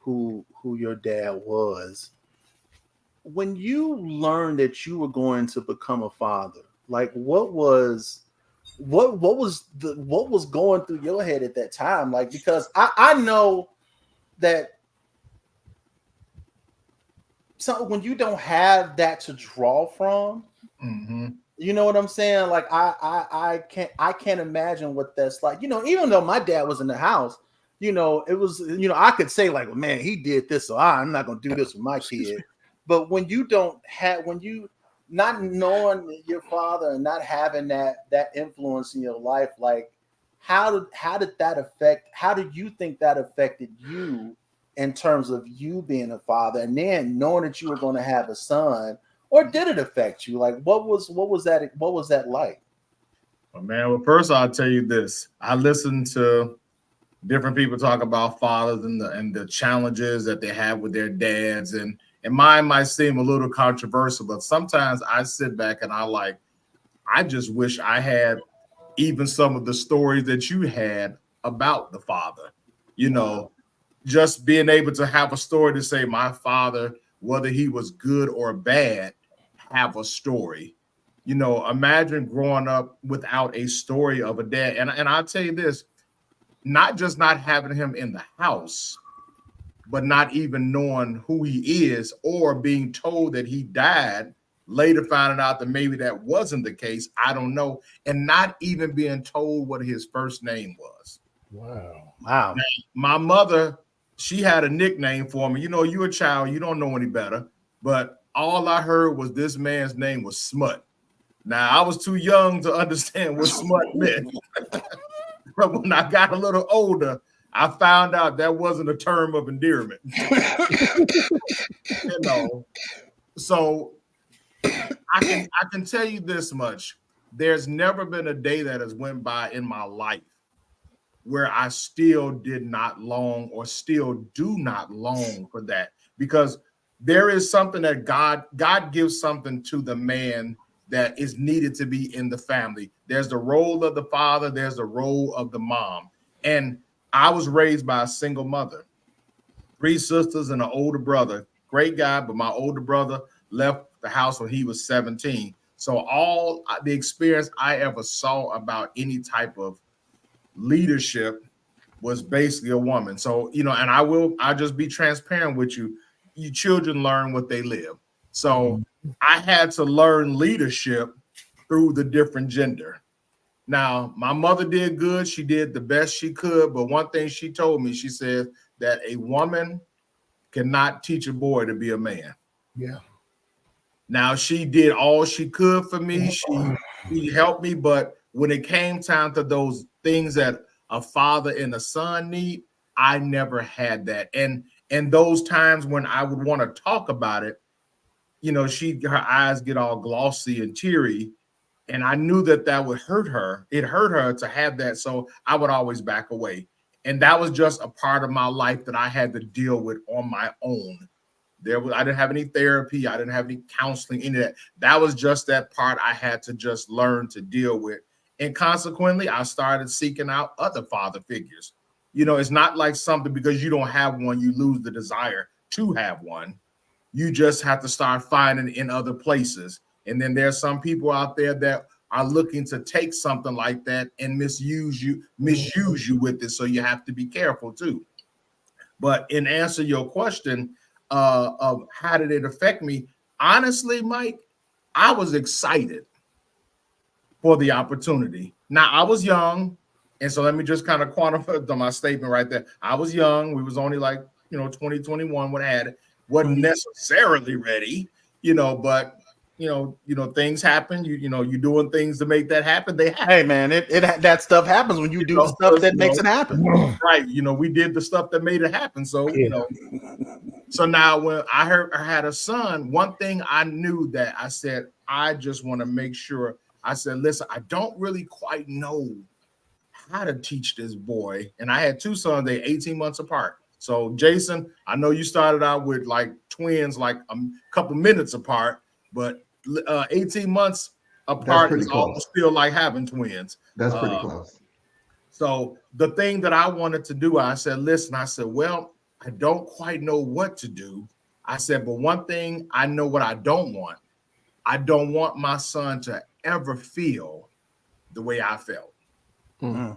who your dad was. When you learned that you were going to become a father, like what was going through your head at that time? Like, because I know that when you don't have that to draw from, you know what I'm saying? Like I can't imagine what that's like. Even though my dad was in the house, it was, I could say like, well, man, he did this, so I'm not gonna do this with my kid. But when you not knowing your father and not having that influence in your life, like how do you think that affected you in terms of you being a father, and then knowing that you were going to have a son? Or did it affect you? Like, what was that like? Well, man, well, first I'll tell you this. I listened to different people talk about fathers and the challenges that they have with their dads, and mine might seem a little controversial, but sometimes I sit back and I just wish I had even some of the stories that you had about the father. Just being able to have a story to say my father, whether he was good or bad, have a story. Imagine growing up without a story of a dad. And I'll tell you this, not just not having him in the house, but not even knowing who he is, or being told that he died, later finding out that maybe that wasn't the case. I don't know. And not even being told what his first name was. Wow. Now, my mother, she had a nickname for me. You're a child, you don't know any better. But all I heard was this man's name was Smut. Now, I was too young to understand what Smut meant. But when I got a little older, I found out that wasn't a term of endearment. So I can tell you this much. There's never been a day that has went by in my life where I still did not long or still do not long for that, because there is something that God gives something to the man that is needed to be in the family. There's the role of the father, there's the role of the mom. And I was raised by a single mother, 3 sisters and an older brother. Great guy, but my older brother left the house when he was 17. So all the experience I ever saw about any type of leadership was basically a woman. So, and I'll just be transparent with you. You children learn what they live. So I had to learn leadership through the different gender. Now, my mother did good. She did the best she could. But one thing she told me, she said that a woman cannot teach a boy to be a man. Yeah. Now, she did all she could for me. She helped me. But when it came time to those things that a father and a son need, I never had that. And those times when I would want to talk about it, her eyes get all glossy and teary. And I knew that would hurt her. It hurt her to have that. So I would always back away. And that was just a part of my life that I had to deal with on my own. I didn't have any therapy. I didn't have any counseling, any of that. That was just that part I had to just learn to deal with. And consequently, I started seeking out other father figures. You know, it's not like something because you don't have one, you lose the desire to have one. You just have to start finding in other places. And then there's some people out there that are looking to take something like that and misuse you with it. So you have to be careful too. But in answer to your question of how did it affect me, honestly, Mike, I was excited for the opportunity. Now, I was young, and so let me just kind of quantify my statement right there. I was young. We was only like, 20, 21 when I had it. Wasn't necessarily ready, but things happen. You're doing things to make that happen. They happen. Hey man, that stuff happens when you do the stuff that makes it happen. Right. We did the stuff that made it happen. So, so now when I had a son, one thing I knew that I said, I just want to make sure. I said, listen, I don't really quite know how to teach this boy. And I had two sons, they're 18 months apart. So Jason, I know you started out with like twins, like a couple minutes apart, but 18 months apart is almost still like having twins. That's pretty close. So the thing that I wanted to do, I said, listen, well, I don't quite know what to do. I said, but one thing I know what I don't want. I don't want my son to ever feel the way I felt. Mm-hmm.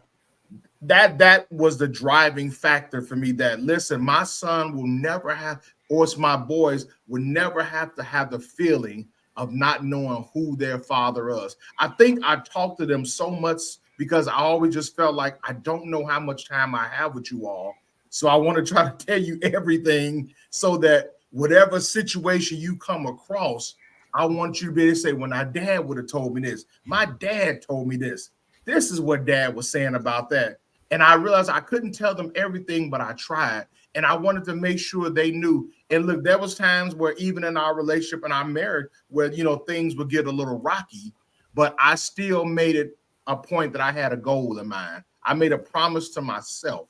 That was the driving factor for me, that listen, my son will never have, or it's my boys will never have to have the feeling of not knowing who their father is. I think I talked to them so much because I always just felt like I don't know how much time I have with you all. So I want to try to tell you everything so that whatever situation you come across, I want you to be able to say, when my dad would have told me this, my dad told me this. This is what dad was saying about that. And I realized I couldn't tell them everything, but I tried. And I wanted to make sure they knew. And look, there was times where even in our relationship and our marriage where, things would get a little rocky, but I still made it a point that I had a goal in mind. I made a promise to myself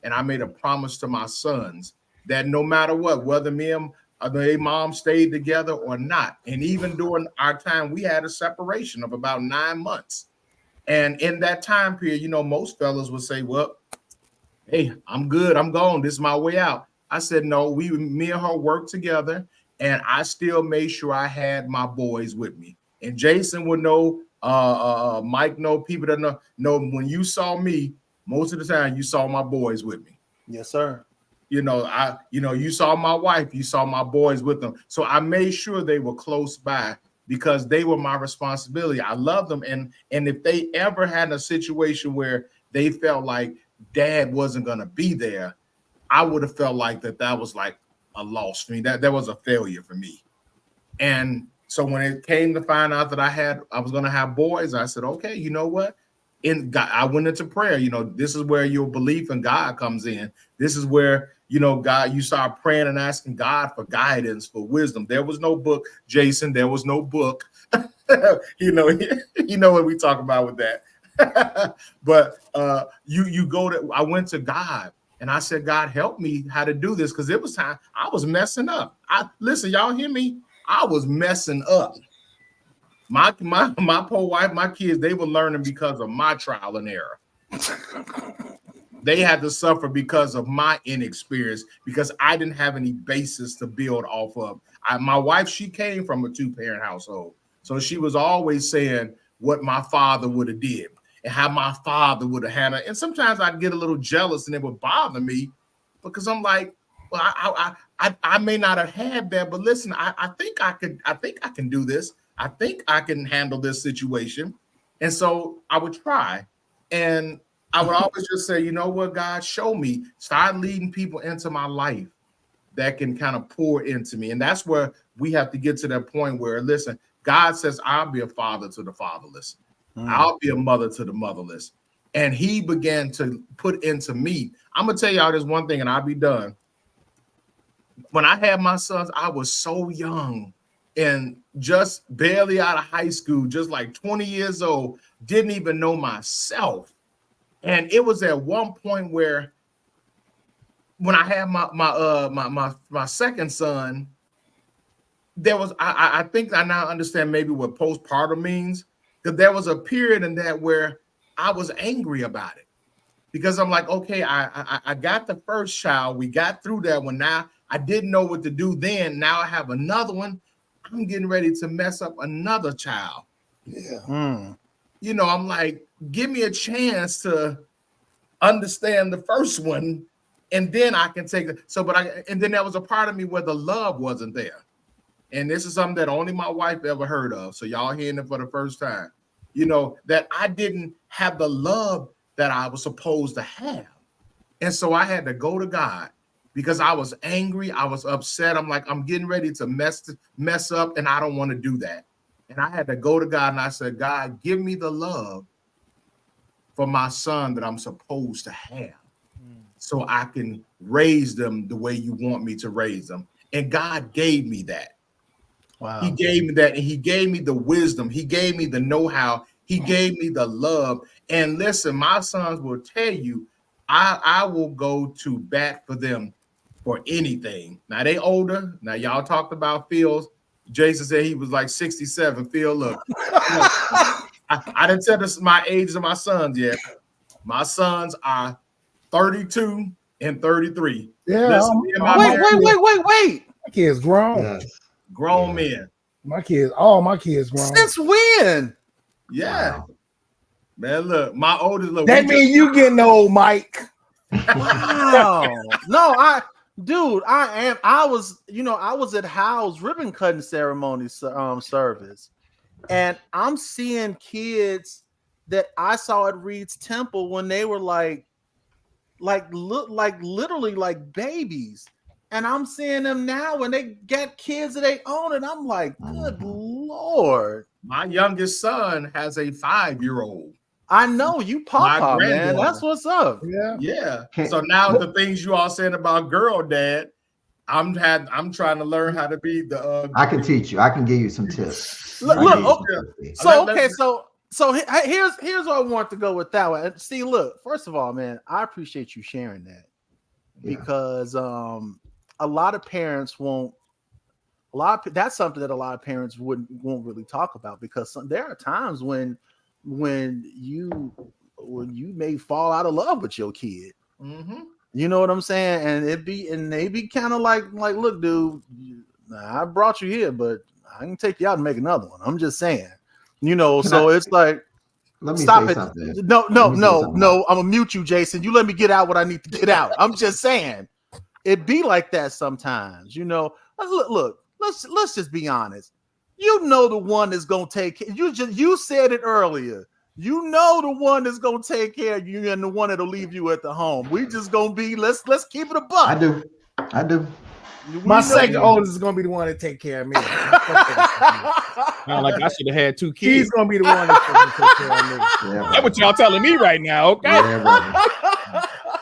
and I made a promise to my sons that no matter what, whether me and their mom stayed together or not, and even during our time, we had a separation of about 9 months. And in that time period, most fellas would say, well, hey, I'm good. I'm gone. This is my way out. I said, no, me and her worked together, and I still made sure I had my boys with me. And Jason would know, Mike know, people that know when you saw me, most of the time you saw my boys with me. Yes, sir. You saw my wife, you saw my boys with them. So I made sure they were close by because they were my responsibility. I love them. And if they ever had a situation where they felt like dad wasn't going to be there, I would have felt like that was like a loss for me. That was a failure for me. And so when it came to find out that I was going to have boys, I said, okay, you know what? I went into prayer. This is where your belief in God comes in. This is where, God, you start praying and asking God for guidance, for wisdom. There was no book, Jason. There was no book. you know what we talk about with that. But I went to God and I said, God, help me how to do this. Because it was time I was messing up. Listen, y'all hear me? I was messing up. My poor wife, my kids, they were learning because of my trial and error. They had to suffer because of my inexperience, because I didn't have any basis to build off of. My wife, she came from a 2-parent household. So she was always saying what my father would have did and how my father would have handled it. And sometimes I'd get a little jealous and it would bother me because I'm like, well, I may not have had that, but listen, I think I can do this. I think I can handle this situation. And so I would try. And I would always just say, you know what, God, show me. Start leading people into my life that can kind of pour into me. And that's where we have to get to that point where, listen, God says, I'll be a father to the fatherless. I'll be a mother to the motherless. And he began to put into me. I'm going to tell y'all this one thing and I'll be done. When I had my sons, I was so young and just barely out of high school, just like 20 years old, didn't even know myself. And it was at one point where when I had my second son, there was I think I now understand maybe what postpartum means, because there was a period in that where I was angry about it, because I'm like, okay, I got the first child, we got through that one. Now I didn't know what to do then. Now I have another one. I'm getting ready to mess up another child. Yeah. You know, I'm like, give me a chance to understand the first one, and then I can take it. So, and then there was a part of me where the love wasn't there. And this is something that only my wife ever heard of. So y'all hearing it for the first time. You know, that I didn't have the love that I was supposed to have. And so I had to go to God, because I was angry. I was upset. I'm like, I'm getting ready to mess up, and I don't want to do that. And I had to go to God, and I said, God, give me the love for my son that I'm supposed to have, so I can raise them the way you want me to raise them. And God gave me that. Wow. He gave me that, and he gave me the wisdom. He gave me the know-how. He gave me the love. And listen, my sons will tell you, I will go to bat for them for anything. Now they older. Now y'all talked about Phil's. Jason said he was like 67. Phil, look, I didn't tell this my ages of my sons yet. My sons are 32 and 33. Yeah. Listen, Wait. My kids grown. Yes. grown men. All my kids grown. Since when? Yeah. Wow. Man, look, my oldest look. That means you getting old, Mike. Wow. No, I was at Hal's ribbon cutting ceremony service, and I'm seeing kids that I saw at Reed's Temple when they were literally like babies. And I'm seeing them now when they got kids that they own, and I'm like, good Lord. My youngest son has a 5-year-old. I know you, Papa, man. That's what's up. Yeah. So now the things you all saying about girl dad, I'm trying to learn how to be the. I can teach you. I can give you some tips. Look, Okay. So here's where I want to go with that one. See, look, first of all, man, I appreciate you sharing that, because a lot of parents won't. That's something that a lot of parents won't really talk about, because there are times when you may fall out of love with your kid. Mm-hmm. You know what I'm saying? And they be kind of like, look, dude, I brought you here, but I can take you out and make another one. I'm just saying, it's like, let me stop say it. something. No. I'm gonna mute you, Jason. You let me get out what I need to get out. I'm just saying, it be like that sometimes. Look, let's just be honest. The one that's gonna take care. You said it earlier. The one that's gonna take care of you, and the one that'll leave you at the home. We just gonna be let's keep it a buck. I do. My second oldest is gonna be the one that take care of me. Sound like I should have had 2 kids. He's gonna be the one that take care of me. Yeah, That's what y'all telling me right now, okay? Yeah, brother.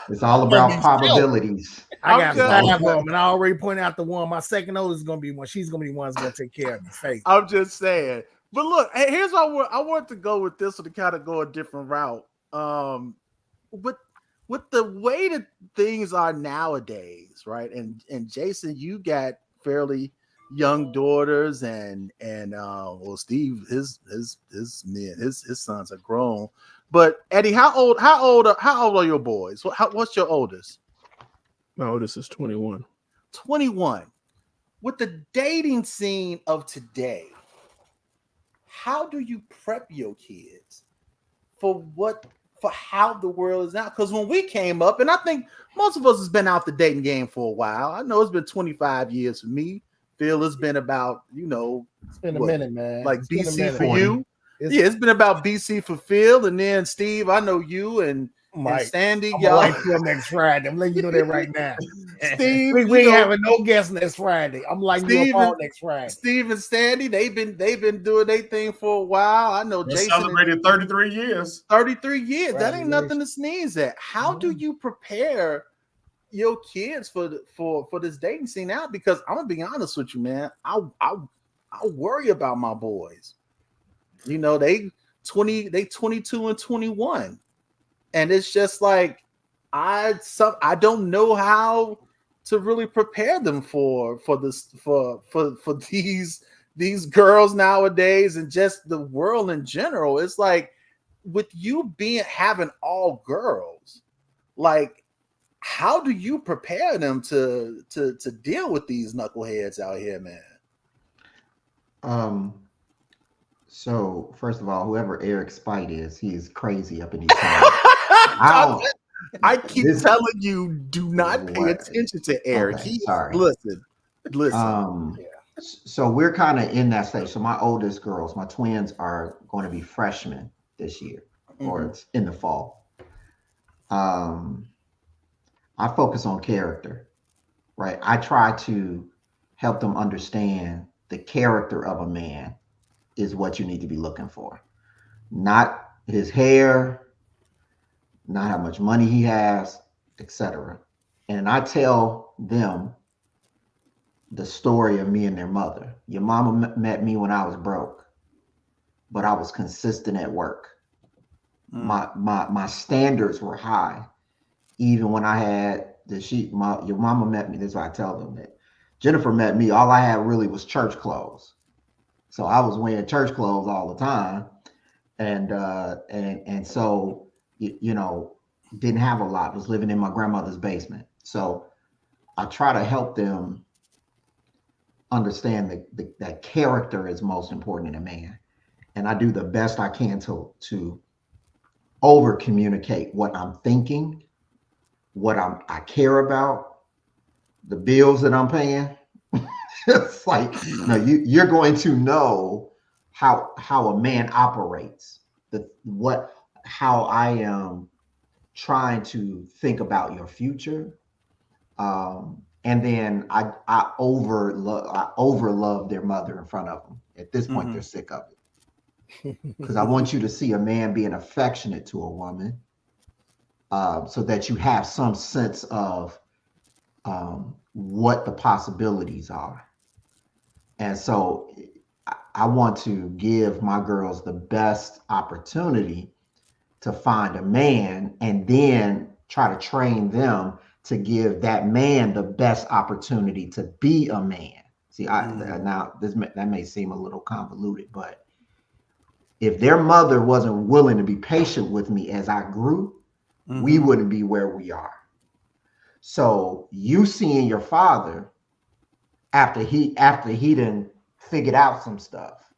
It's all about probabilities. I got 5 of them, and I already pointed out the one. My second oldest is gonna be one. She's gonna be the one that's gonna take care of me. Faith. I'm just saying. But look, here's what I want to go with this, to kind of go a different route. But with the way that things are nowadays, right? And Jason, you got fairly young daughters, and Steve, his sons are grown. But Eddie, how old are your boys? What's your oldest? My oldest is 21. 21. With the dating scene of today, how do you prep your kids for how the world is now? Because when we came up, and I think most of us has been out the dating game for a while. I know it's been 25 years for me. Phil, has been about, it's been a minute, man. Like BC for you. It's been about BC for Phil, and then Steve, I know you and Mike, and Sandy. I'm y'all like Phil next Friday. I'm letting you know that right now. Steve, we ain't having no guests next Friday. I'm like you all next Friday. Steve and Sandy, they've been doing their thing for a while. I know They Jason celebrated 33 years. 33 years. That ain't nothing to sneeze at. How do you prepare your kids for this dating scene now? Because I'm gonna be honest with you, man. I worry about my boys. They 22 and 21. And it's just like, I don't know how to really prepare them for these girls nowadays and just the world in general. It's like with you having all girls, like how do you prepare them to deal with these knuckleheads out here, man? So first of all, whoever Eric Spite is, he is crazy up in these comments. I keep telling you, do not pay attention to Eric. Okay, sorry. Listen. So we're kind of in that stage. So my oldest girls, my twins, are going to be freshmen this year, or it's in the fall. I focus on character, right? I try to help them understand the character of a man is what you need to be looking for, not his hair, not how much money he has, etc. And I tell them the story of me and their mother. Your mama met me when I was broke, but I was consistent at work. My standards were high, even when I had your mama met me. This is why I tell them that Jennifer met me. All I had really was church clothes, so I was wearing church clothes all the time, and so didn't have a lot. Was living in my grandmother's basement. So I try to help them understand that character is most important in a man, and I do the best I can to over communicate what I'm thinking, what I care about, the bills that I'm paying. It's like, you're going to know how a man operates, how I am trying to think about your future. And then I over love their mother in front of them. At this point, they're sick of it. Because I want you to see a man being affectionate to a woman, so that you have some sense of what the possibilities are. And so I want to give my girls the best opportunity to find a man, and then try to train them to give that man the best opportunity to be a man. See, now that may seem a little convoluted, but if their mother wasn't willing to be patient with me as I grew, we wouldn't be where we are. So you seeing your father after he done figured out some stuff,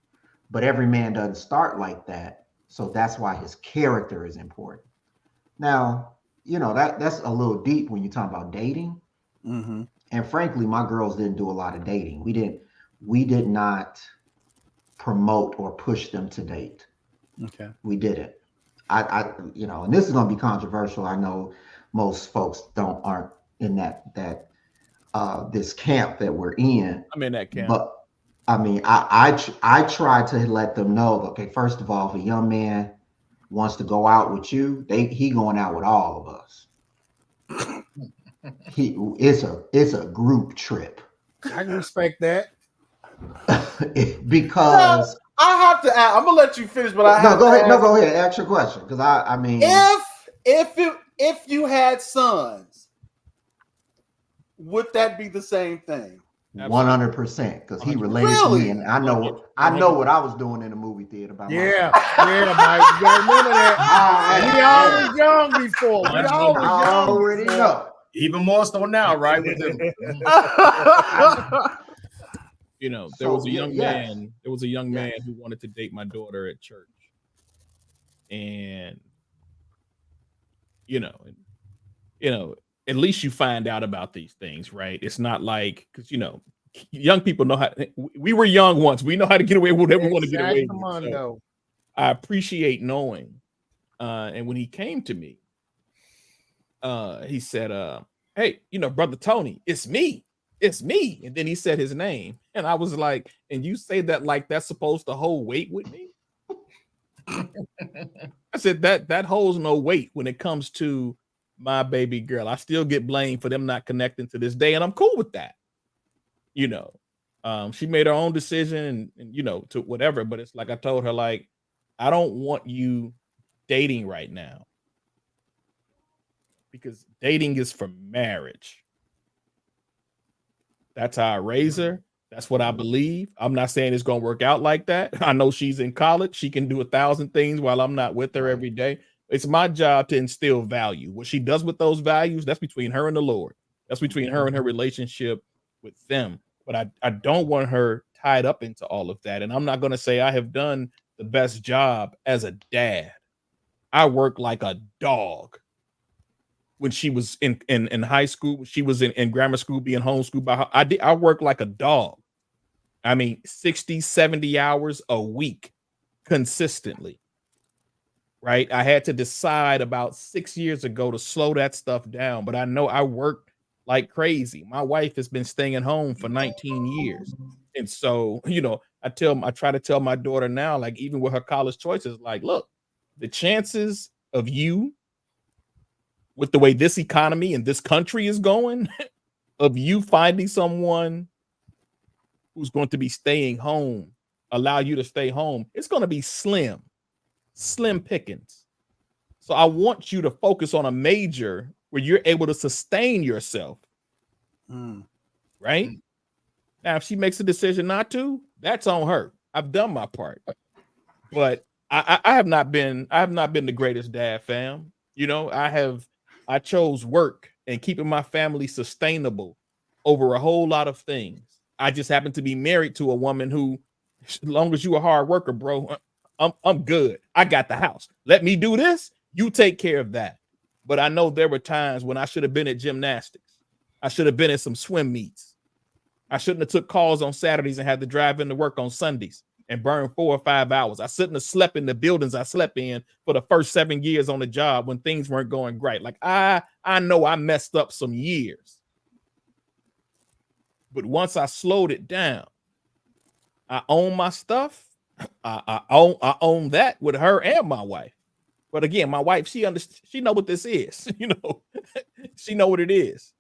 but every man doesn't start like that. So that's why his character is important. Now, that's a little deep when you talk about dating. And frankly, my girls didn't do a lot of dating. We did not promote or push them to date. Okay. We didn't. And this is going to be controversial. I know most folks aren't in that this camp that we're in. I'm in that camp. But I mean, I try to let them know, okay, first of all, if a young man wants to go out with you, he going out with all of us. It's a group trip. I can respect that. Because I have to ask, I'm gonna let you finish, but go ahead, ask your question. Because I mean, if you had sons, would that be the same thing? 100%, because he related to me, and I know what I was doing in the movie theater. Mike. Yeah, Mike, you gotta remember that. We always young before. I already know. Even more so now, right? With them. There was a young man. There was a young man who wanted to date my daughter at church, and at least you find out about these things, right? It's not like, because young people know how. We were young once. We know how to get away with whatever we want to get away with. So I appreciate knowing. And when he came to me, he said, "Hey, Brother Tony, it's me. It's me." And then he said his name, and I was like, "And you say that like that's supposed to hold weight with me?" I said that holds no weight when it comes to my baby girl. I still get blamed for them not connecting to this day, and I'm cool with that. She made her own decision, and to whatever. But it's like I told her, like, I don't want you dating right now. because dating is for marriage. That's how I raise her. That's what I believe. I'm not saying it's going to work out like that. I know she's in college. She can do 1,000 things while I'm not with her every day. It's my job to instill value. What she does with those values, that's between her and the Lord. That's between her and her relationship with them. But I don't want her tied up into all of that. And I'm not going to say I have done the best job as a dad. I work like a dog. When she was in high school, she was in grammar school, being homeschooled by her. I work like a dog. I mean, 60, 70 hours a week consistently. Right. I had to decide about 6 years ago to slow that stuff down, but I know I work like crazy. My wife has been staying at home for 19 years. And so, you know, I try to tell my daughter now, like, even with her college choices, like, look, the chances of you, with the way this economy and this country is going, of you finding someone who's going to be staying home, allow you to stay home, it's going to be slim pickings. So I want you to focus on a major where you're able to sustain yourself. Right? Now, if she makes a decision not to, that's on her. I've done my part. But I have not been the greatest dad, fam. You know, I chose work and keeping my family sustainable over a whole lot of things. I just happen to be married to a woman who, as long as you a hard worker, bro, I'm good. I got the house. Let me do this. You take care of that. But I know there were times when I should have been at gymnastics. I should have been at some swim meets. I shouldn't have took calls on Saturdays and had to drive into work on Sundays and burn 4 or 5 hours. I shouldn't have slept in the buildings I slept in for the first 7 years on the job when things weren't going great. Like, I know I messed up some years. But once I slowed it down, I own my stuff. I own that with her and my wife. But again, my wife, she know what this is. You know, she know what it is.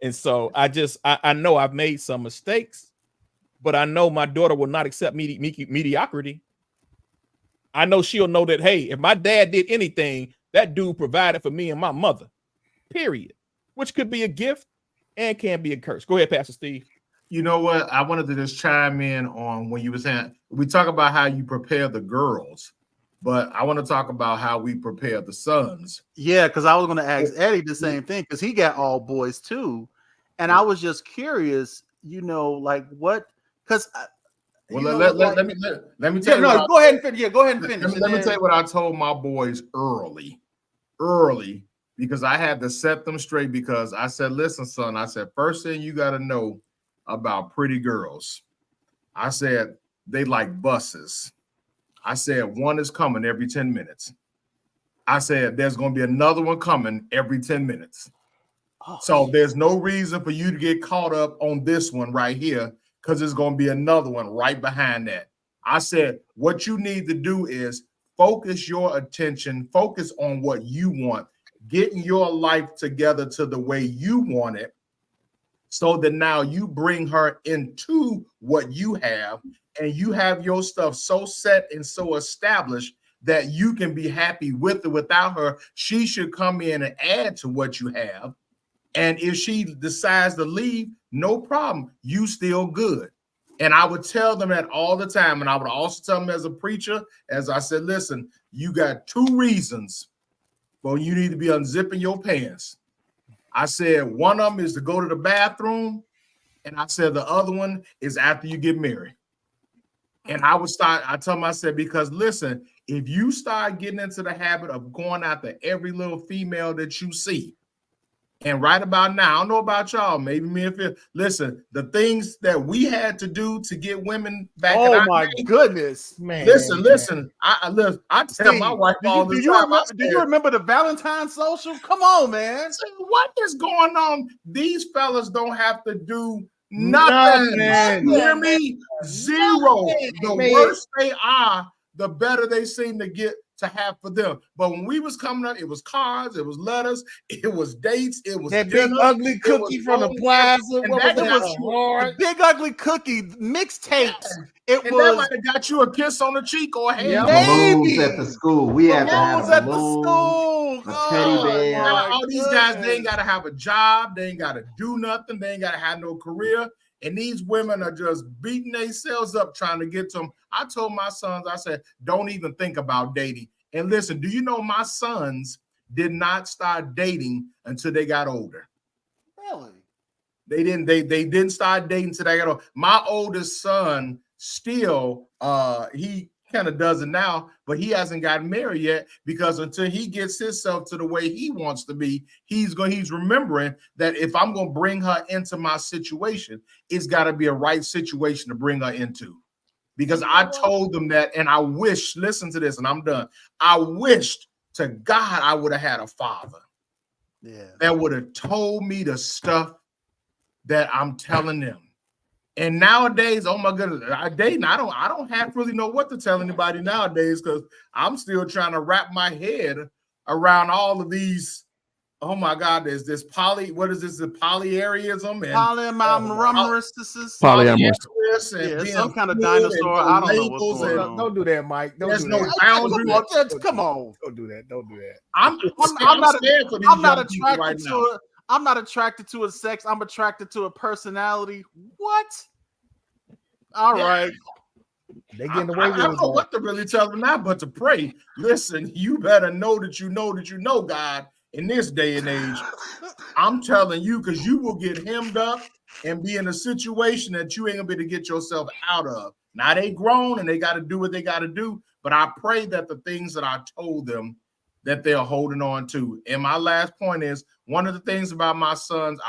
And so I know I've made some mistakes, but I know my daughter will not accept mediocrity. I know she'll know that, hey, if my dad did anything, that dude provided for me and my mother, period, which could be a gift and can be a curse. Go ahead, Pastor Steve. You know what? I wanted to just chime in on when you were saying, we talk about how you prepare the girls, but I want to talk about how we prepare the sons. Yeah, because I was going to ask Eddie the same thing, because he got all boys too. And I was just curious, you know, like what, because well, let me tell you. No, go ahead and finish. Yeah, go ahead and finish. Let me tell you what I told my boys early, because I had to set them straight, because I said, listen, son, I said, first thing you got to know about pretty girls, I said, they like buses. I said, one is coming every 10 minutes. I said, there's going to be another one coming every 10 minutes. So there's no reason for you to get caught up on this one right here, because there's going to be another one right behind that. I said, what you need to do is focus your attention, focus on what you want, getting your life together to the way you want it, so that now you bring her into what you have, and you have your stuff so set and so established that you can be happy with it. Without her, she should come in and add to what you have. And if she decides to leave, no problem. You still good. And I would tell them that all the time. And I would also tell them as a preacher, as I said, listen, you got 2 reasons well you need to be unzipping your pants. I said, one of them is to go to the bathroom. And I said, the other one is after you get married. And I tell them, I said, because listen, if you start getting into the habit of going after every little female that you see, and right about now, I don't know about y'all, maybe me if it, listen, the things that we had to do to get women back. Oh my goodness, man! Listen. I tell my wife all the time. Do you remember the Valentine's social? Come on, man. What is going on? These fellas don't have to do nothing. Hear me? Zero. The worse they are, the better they seem to get to have for them. But when we was coming up, it was cards, it was letters, it was dates, it was that dinner, big ugly cookie from the plaza. and What that was got that? you- Hard? Big Ugly Cookie mixtapes. It and that was might have got you a kiss on the cheek or a hand. Yep. Balloons maybe at the school. We had to have balloons at the balloons, school. a teddy Oh, bear. Now, my all these guys, they goodness. ain't got to have a job. They ain't got to do nothing. They ain't got to have no career. And these women are just beating themselves up trying to get to them. I told my sons, I said, don't even think about dating. And listen, do you know my sons did not start dating until they got older? Really? They didn't start dating until they got older. My oldest son still, he kind of does it now, but he hasn't gotten married yet because until he gets himself to the way he wants to be, he's remembering that if I'm going to bring her into my situation, it's got to be a right situation to bring her into. Because I told them that, and I wish, listen to this, and I'm done. I wished to God I would have had a father that would have told me the stuff that I'm telling them. And nowadays, oh my goodness, I don't have really know what to tell anybody nowadays because I'm still trying to wrap my head around all of these. Oh my God, there's this what is this? The polyamorous and polyamorous and being some kind of dinosaur. I don't know what's going on. Don't do that, Mike. There's no boundary. Come on. Don't do that. Don't do that. I'm not attracted to it. I'm not attracted to a sex. I'm attracted to a personality. What? All right. They getting away with it. I don't know what to really tell them now, but to pray. Listen, you better know that you know God in this day and age. I'm telling you, because you will get hemmed up and be in a situation that you ain't gonna be able to get yourself out of. Now they grown and they got to do what they got to do, but I pray that the things that I told them that they're holding on to. And my last point is one of the things about my sons,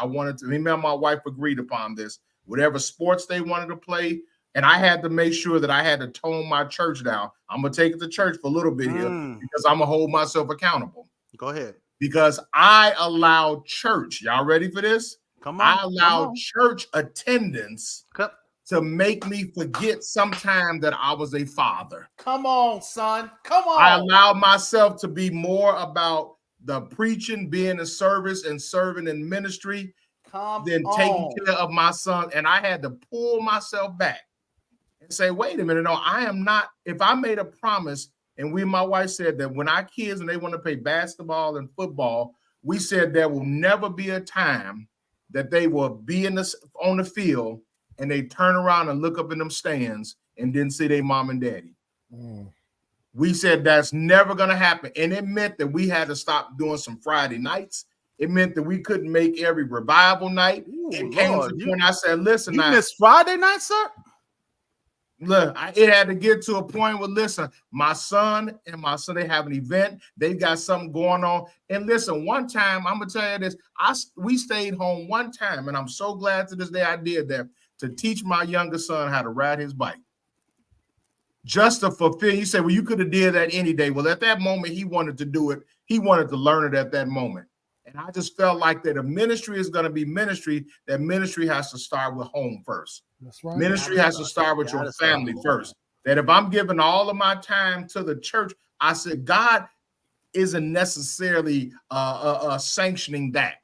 me and my wife agreed upon this. Whatever sports they wanted to play, and I had to make sure that I had to tone my church down. I'm gonna take it to church for a little bit here because I'm gonna hold myself accountable. Go ahead. Because I allowed church. Y'all ready for this? Come on. I allowed church attendance to make me forget sometime that I was a father. Come on, son. Come on. I allowed myself to be more about the preaching, being in service and serving in ministry than taking care of my son. And I had to pull myself back and say, wait a minute, no, I am not. If I made a promise, and my wife said that when our kids and they want to play basketball and football, we said there will never be a time that they will be on the field and they turn around and look up in them stands and didn't see their mom and daddy. We said that's never going to happen. And it meant that we had to stop doing some Friday nights. It meant that we couldn't make every revival night. It came to the point I said, listen, you missed Friday night, sir? Look, it had to get to a point where, listen, my son, they have an event. They got something going on. And listen, one time, I'm going to tell you this. We stayed home one time, and I'm so glad to this day I did that, to teach my younger son how to ride his bike. Just to fulfill, you say, well, you could have did that any day. Well, at that moment, he wanted to do it. He wanted to learn it at that moment. And I just felt like that if ministry is going to be ministry, that ministry has to start with home first. That's right. Ministry has to start with your family first. That if I'm giving all of my time to the church, I said, God isn't necessarily sanctioning that.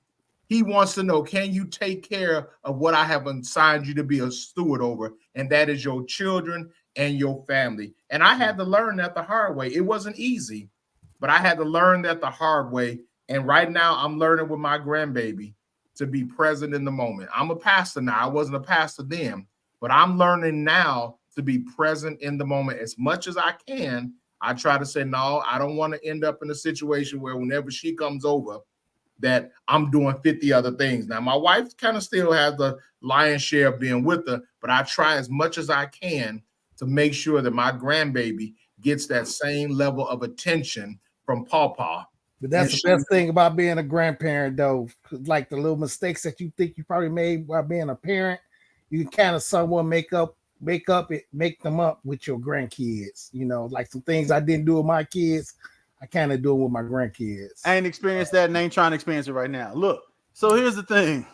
He wants to know, can you take care of what I have assigned you to be a steward over? And that is your children and your family. And I had to learn that the hard way. It wasn't easy, but I had to learn that the hard way. And right now I'm learning with my grandbaby to be present in the moment. I'm a pastor now. I wasn't a pastor then, but I'm learning now to be present in the moment as much as I can. I try to say, no, I don't want to end up in a situation where whenever she comes over, that I'm doing 50 other things. Now, my wife kind of still has the lion's share of being with her, but I try as much as I can to make sure that my grandbaby gets that same level of attention from Pawpaw. But that's the best thing about being a grandparent, though. Like the little mistakes that you think you probably made while being a parent, you can kind of somewhat make them up with your grandkids. You know, like some things I didn't do with my kids, I kind of do it with my grandkids. I ain't experienced that and ain't trying to experience it right now. Look, so here's the thing.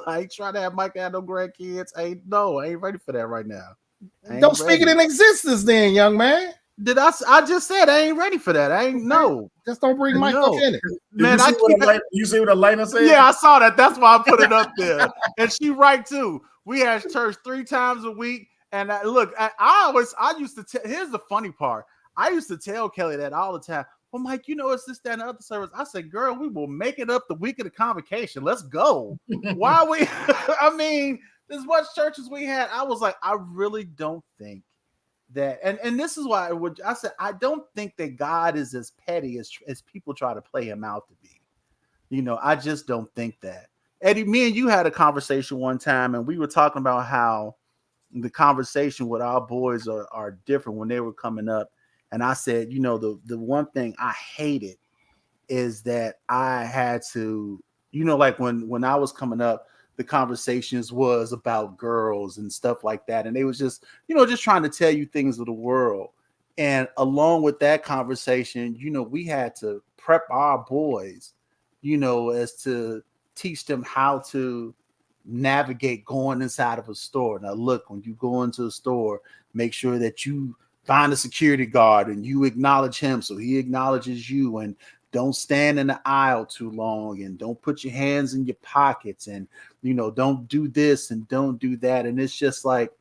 Like, trying to have Mike have no grandkids. I ain't ready for that right now. Don't speak it in existence then, young man. I just said I ain't ready for that. I ain't no. Just don't bring Mike up in it. Man, you see what Elena said? Yeah, I saw that. That's why I put it up there. And she right too. We had church 3 times a week. And look, I used to tell. Here's the funny part. I used to tell Kelly that all the time. Well, Mike, it's this, that, and the other service. I said, girl, we will make it up the week of the convocation. Let's go. Why we? I mean, as much church as we had, I was like, I really don't think that. And this is why I said, I don't think that God is as petty as people try to play him out to be. I just don't think that. Eddie, me and you had a conversation one time, and we were talking about how the conversation with our boys are different when they were coming up. And I said, the one thing I hated is that I had to, like when I was coming up, the conversations was about girls and stuff like that. And they was just, just trying to tell you things of the world. And along with that conversation, we had to prep our boys, as to teach them how to navigate going inside of a store. Now, look, when you go into a store, make sure that you find a security guard and you acknowledge him so he acknowledges you, and don't stand in the aisle too long, and don't put your hands in your pockets, and don't do this and don't do that. And it's just like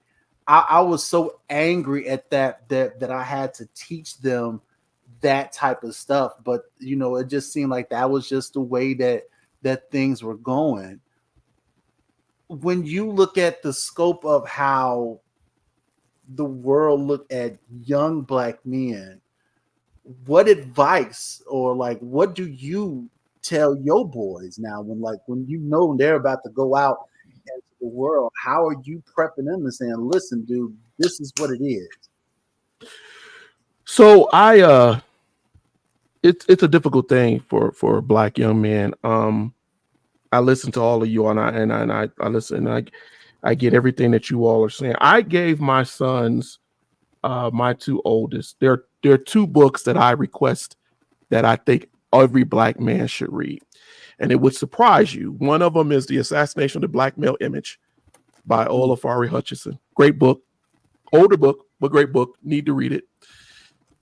I was so angry at that I had to teach them that type of stuff. But it just seemed like that was just the way that things were going. When you look at the scope of how the world look at young Black men, what advice or what do you tell your boys now when they're about to go out into the world? How are you prepping them and saying, listen, dude, this is what it is? So it's a difficult thing for Black young men. I listen to all of you, and I listen. I get everything that you all are saying. I gave my sons, my 2 oldest, there are 2 books that I request that I think every Black man should read. And it would surprise you. One of them is The Assassination of the Black Male Image by Olafari Hutchinson. Great book, older book, but great book. Need to read it.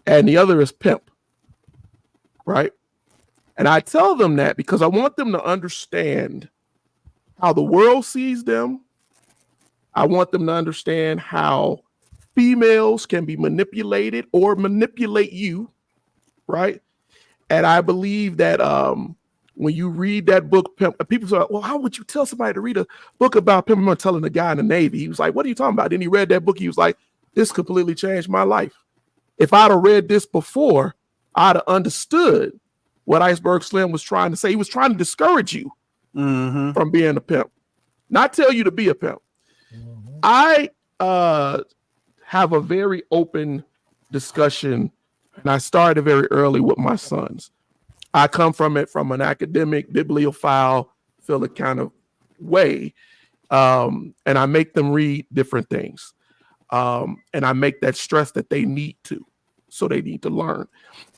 And the other is Pimp, right? And I tell them that because I want them to understand how the world sees them. I want them to understand how females can be manipulated or manipulate you, right? And I believe that when you read that book, Pimp, people say, well, how would you tell somebody to read a book about Pimp? I'm telling the guy in the Navy, he was like, what are you talking about? Then he read that book. He was like, this completely changed my life. If I'd have read this before, I'd have understood what Iceberg Slim was trying to say. He was trying to discourage you from being a pimp, not tell you to be a pimp. I have a very open discussion, and I started very early with my sons. I come from it from an academic, bibliophile, feel it kind of way, and I make them read different things, and I make that stress that they need to, so they need to learn,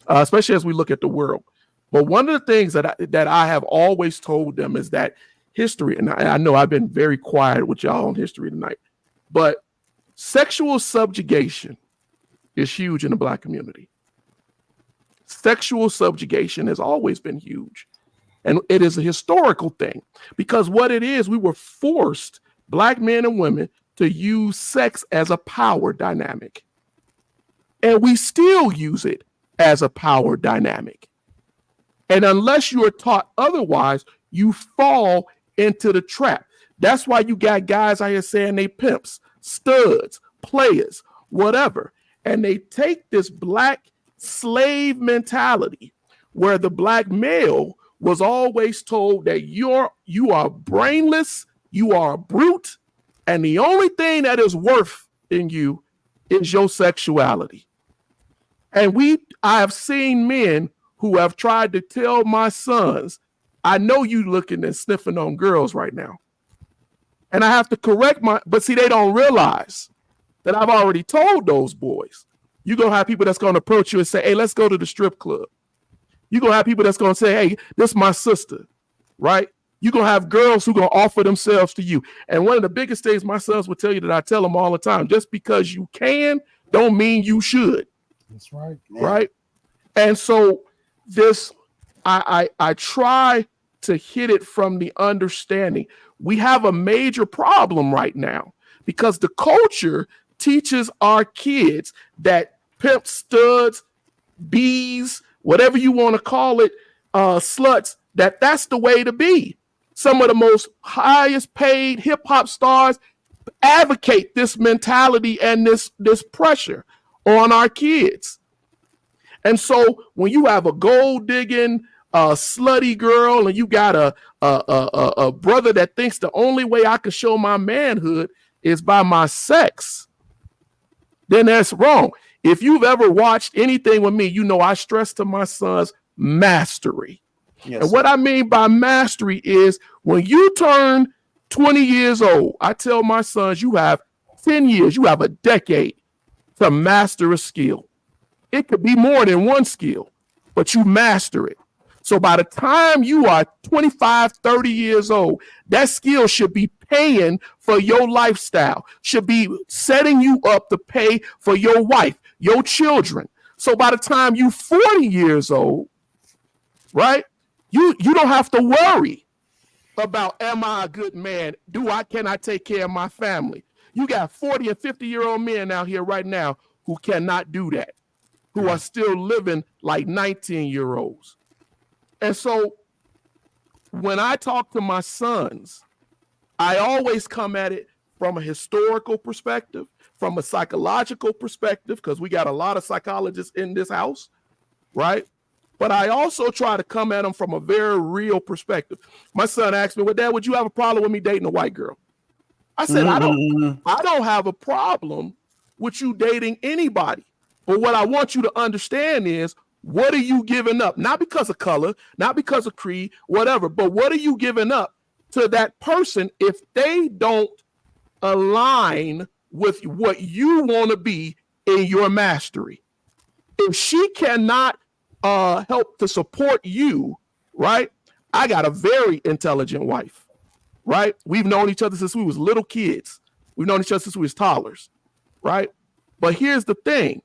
especially as we look at the world. But one of the things that I have always told them is that history, and I know I've been very quiet with y'all on history tonight, but sexual subjugation is huge in the Black community. Sexual subjugation has always been huge. And it is a historical thing because what it is, we were forced, Black men and women, to use sex as a power dynamic. And we still use it as a power dynamic. And unless you are taught otherwise, you fall into the trap. That's why you got guys out here saying they pimps, studs, players, whatever. And they take this Black slave mentality where the Black male was always told that you are brainless, you are a brute, and the only thing that is worth in you is your sexuality. And I have seen men who have tried to tell my sons, I know you looking and sniffing on girls right now. And I have to correct but see, they don't realize that I've already told those boys, you're going to have people that's going to approach you and say, hey, let's go to the strip club. You're going to have people that's going to say, hey, this is my sister, right? You're going to have girls who are going to offer themselves to you. And one of the biggest things my sons will tell you that I tell them all the time, just because you can, don't mean you should. That's right. Right. And so I try to hit it from the understanding. We have a major problem right now because the culture teaches our kids that pimp, studs, bees, whatever you want to call it, sluts, that's the way to be. Some of the most highest paid hip hop stars advocate this mentality and this pressure on our kids. And so when you have a gold digging, slutty girl, and you got a brother that thinks the only way I can show my manhood is by my sex, then that's wrong. If you've ever watched anything with me, you know I stress to my sons mastery. Yes, and what I mean by mastery is when you turn 20 years old, I tell my sons, you have 10 years, you have a decade to master a skill. It could be more than one skill, but you master it. So by the time you are 25, 30 years old, that skill should be paying for your lifestyle, should be setting you up to pay for your wife, your children. So by the time you're 40 years old, right, you don't have to worry about, am I a good man? Can I take care of my family? You got 40 and 50-year-old men out here right now who cannot do that, who are still living like 19-year-olds. And so when I talk to my sons, I always come at it from a historical perspective, from a psychological perspective, because we got a lot of psychologists in this house, right? But I also try to come at them from a very real perspective. My son asked me, well, Dad, would you have a problem with me dating a white girl? I said, I don't have a problem with you dating anybody. But what I want you to understand is, what are you giving up? Not because of color, not because of creed, whatever, but what are you giving up to that person if they don't align with what you want to be in your mastery? If she cannot help to support you, right? I got a very intelligent wife, right? We've known each other since we was little kids. We've known each other since we was toddlers, right? But here's the thing.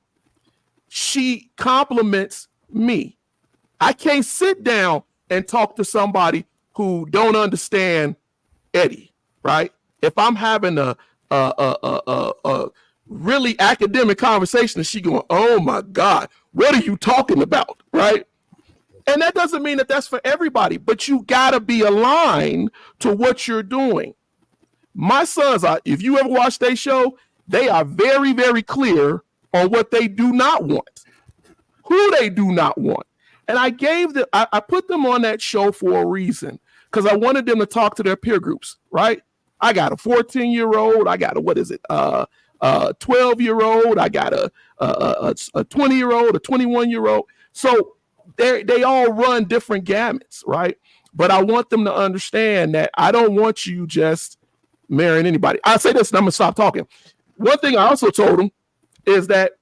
She compliments me. I can't sit down and talk to somebody who don't understand Eddie, right? If I'm having a really academic conversation and she going, oh my God, what are you talking about, right? And that doesn't mean that that's for everybody, but you gotta be aligned to what you're doing. My sons are, if you ever watch their show, they are very, very clear on what they do not want, who they do not want. And I put them on that show for a reason, because I wanted them to talk to their peer groups, right? I got a 14-year-old, I got a 12-year-old, I got a 20-year-old, a 21-year-old. So they all run different gamuts, right? But I want them to understand that I don't want you just marrying anybody. I say this and I'm gonna stop talking. One thing I also told them is that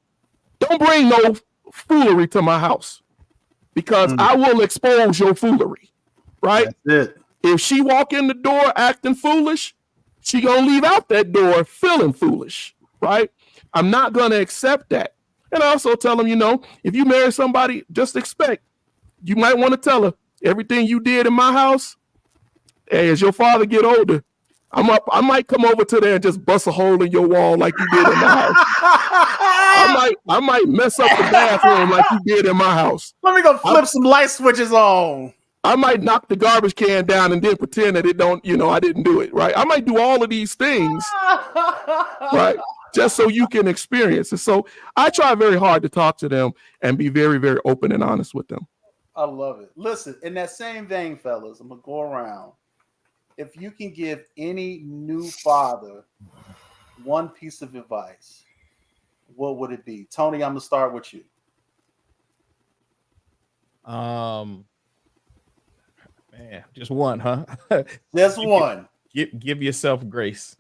don't bring no foolery to my house, because I will expose your foolery, right? That's it. If she walk in the door acting foolish, she gonna leave out that door feeling foolish, right? I'm not gonna accept that. And I also tell them, if you marry somebody, just expect, you might want to tell her, everything you did in my house, hey, as your father get older, I might come over to there and just bust a hole in your wall like you did in my house. I might mess up the bathroom like you did in my house. Let me go flip some light switches on. I might knock the garbage can down and then pretend that it don't, I didn't do it, right? I might do all of these things, right? Just so you can experience it. So I try very hard to talk to them and be very, very open and honest with them. I love it. Listen, in that same vein, fellas, I'm going to go around. If you can give any new father one piece of advice, what would it be? Tony, I'm going to start with you. Man, just one, huh? Just one. Give yourself grace,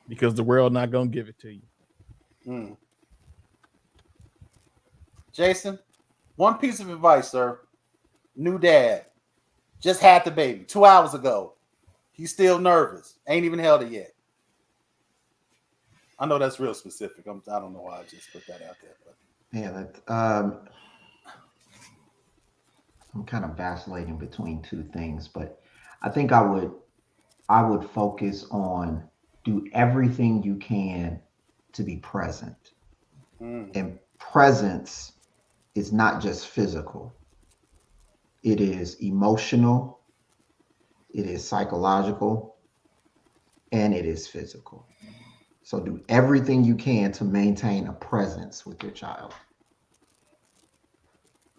because the world not gonna give it to you. Jason, one piece of advice, sir. New dad, just had the baby 2 hours ago. He's still nervous. Ain't even held it yet. I know that's real specific. I don't know why I just put that out there. But. Yeah, I'm kind of vacillating between two things, but I think I would focus on do everything you can to be present. And presence is not just physical. It is emotional, it is psychological, and it is physical. So do everything you can to maintain a presence with your child.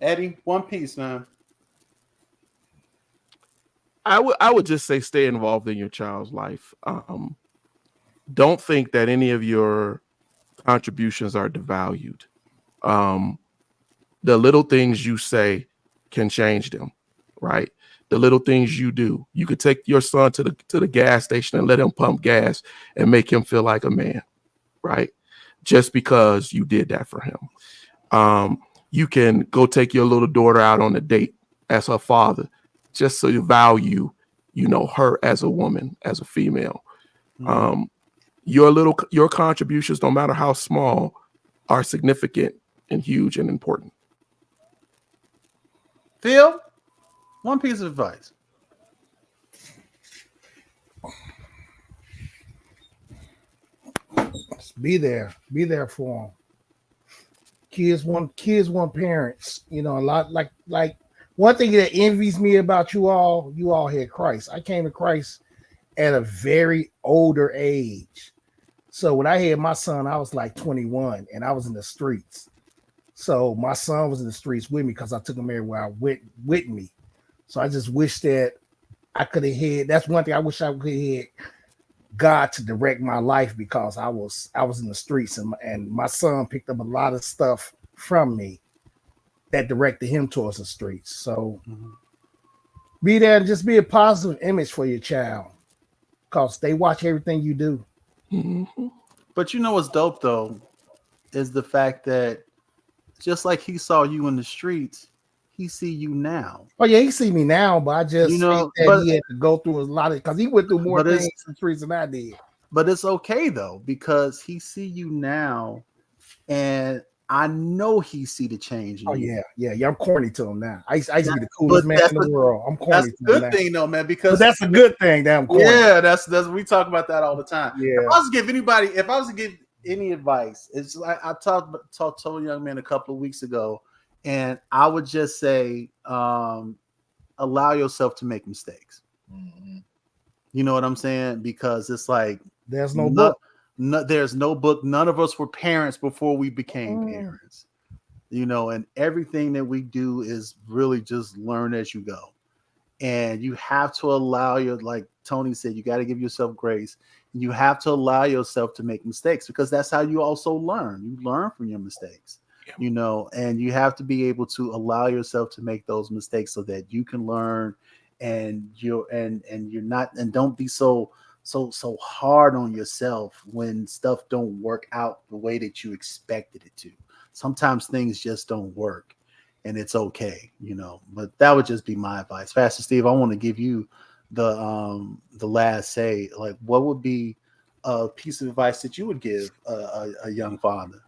Eddie, one piece, man. I would just say stay involved in your child's life. Don't think that any of your contributions are devalued. The little things you say can change them, right? The little things you do. You could take your son to the gas station and let him pump gas and make him feel like a man, right? Just because you did that for him. You can go take your little daughter out on a date as her father, just so you value, her as a woman, as a female. Your contributions, no matter how small, are significant and huge and important. Phil, one piece of advice. Just be there for them. Kids want parents. A lot like one thing that envies me about you all had Christ. I came to Christ at a very older age. So when I had my son, I was like 21 and I was in the streets. So my son was in the streets with me because I took him everywhere I went with me. So I just wish that I could have had, that's one thing I wish I could have had God to direct my life, because I was in the streets and my son picked up a lot of stuff from me that directed him towards the streets. So be there and just be a positive image for your child, because they watch everything you do. But you know what's dope though is the fact that just like he saw you in the streets, he see you now. Oh yeah, he see me now, but I just think that he had to go through a lot of, because he went through more things in the streets than I did. But it's okay though, because he see you now, and I know he see the change in you. Yeah. I'm corny to him now. I used to be the coolest man in the world. I'm corny. That's a good thing though, man, because that's a good thing that I'm corny. Yeah, that's we talk about that all the time. Yeah. If I was to give any advice, it's like I told a young man a couple of weeks ago, and I would just say, allow yourself to make mistakes. You know what I'm saying? Because it's like there's no book. There's no book. None of us were parents before we became parents. And everything that we do is really just learn as you go. And you have to allow like Tony said, you got to give yourself grace. You have to allow yourself to make mistakes, because that's how you also learn. You learn from your mistakes, and you have to be able to allow yourself to make those mistakes so that you can learn, and you're not, and don't be so hard on yourself when stuff don't work out the way that you expected it to. Sometimes things just don't work, and it's okay, but that would just be my advice. Pastor Steve, I want to give you the last say. Like, what would be a piece of advice that you would give a young father?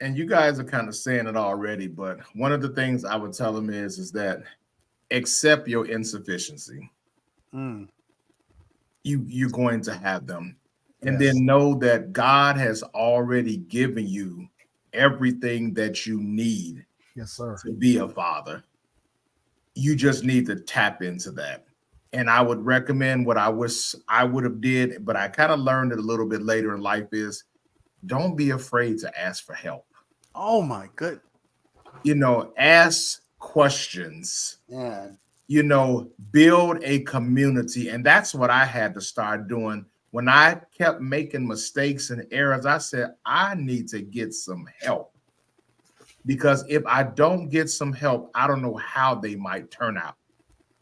And you guys are kind of saying it already, but one of the things I would tell them is that accept your insufficiency. You're going to have them. And then know that God has already given you everything that you need to be a father. You just need to tap into that. And I would recommend what I wish I would have did, but I kind of learned it a little bit later in life, is don't be afraid to ask for help. Oh my good. Ask questions. Yeah. Build a community. And that's what I had to start doing. When I kept making mistakes and errors, I said, I need to get some help. Because if I don't get some help, I don't know how they might turn out.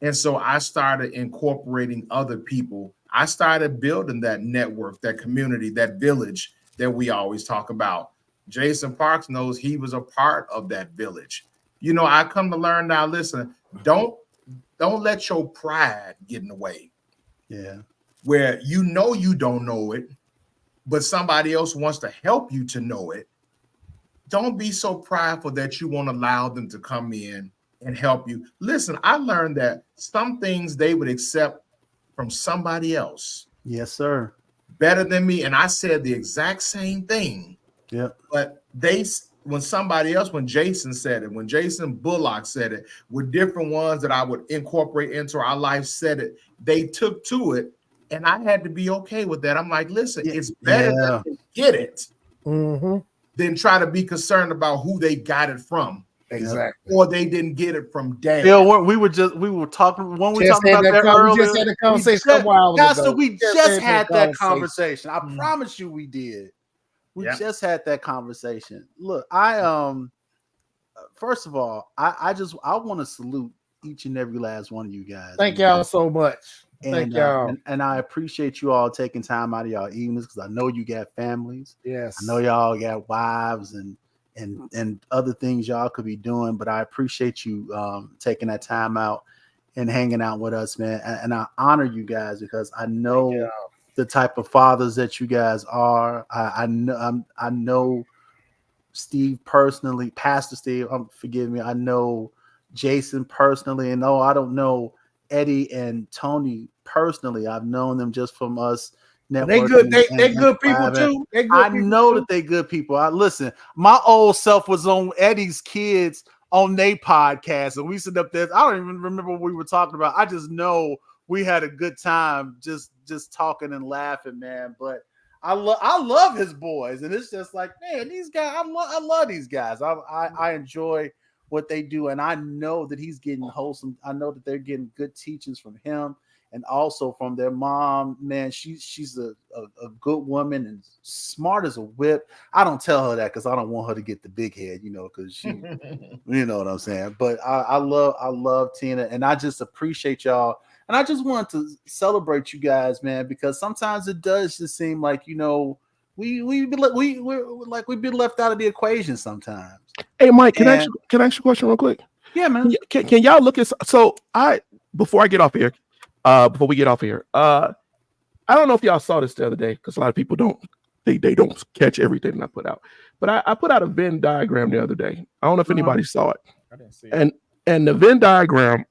And so I started incorporating other people. I started building that network, that community, that village that we always talk about. Jason Parks knows he was a part of that village. I come to learn now, listen, don't let your pride get in the way. Yeah. Where you don't know it, but somebody else wants to help you to know it, don't be so prideful that you won't allow them to come in and help you. Listen, I learned that some things they would accept from somebody else. Yes, sir. Better than me. And I said the exact same thing. Yeah. But when Jason said it, when Jason Bullock said it, with different ones that I would incorporate into our life said it, they took to it. And I had to be okay with that. I'm like, listen, it's better that they get it than try to be concerned about who they got it from. Exactly. Or they didn't get it from dad. Phil, we were talking when we talking about that earlier. We just had a conversation a while ago. We just had that conversation. I promise you we did. We just had that conversation. Look, first of all, I want to salute each and every last one of you guys. Thank y'all so much. Thank y'all. And I appreciate you all taking time out of y'all evenings because I know you got families. Yes. I know y'all got wives and other things y'all could be doing, but I appreciate you taking that time out and hanging out with us, man. And I honor you guys because I know the type of fathers that you guys are. I know Steve personally, Pastor Steve. Forgive me. I know Jason personally, and I don't know Eddie and Tony personally. I've known them just from us. They good. They good people too. I know that they good people. Listen, my old self was on Eddie's kids on their podcast, and we sit up there. I don't even remember what we were talking about. I just know we had a good time just talking and laughing, man. But I love his boys, and it's just like, man, these guys. I love these guys. I enjoy what they do, and I know that he's getting wholesome. I know that they're getting good teachings from him. And also from their mom, man, she's a good woman and smart as a whip. I don't tell her that because I don't want her to get the big head, because she, you know what I'm saying. But I love Tina, and I just appreciate y'all. And I just wanted to celebrate you guys, man, because sometimes it does just seem like we've been left out of the equation sometimes. Hey, Mike, can I ask you a question real quick? Yeah, man. Can y'all look at before I get off here? Before we get off here, I don't know if y'all saw this the other day because a lot of people don't catch everything that I put out. But I put out a Venn diagram the other day. I don't know if anybody saw it. I didn't see it. And the Venn diagram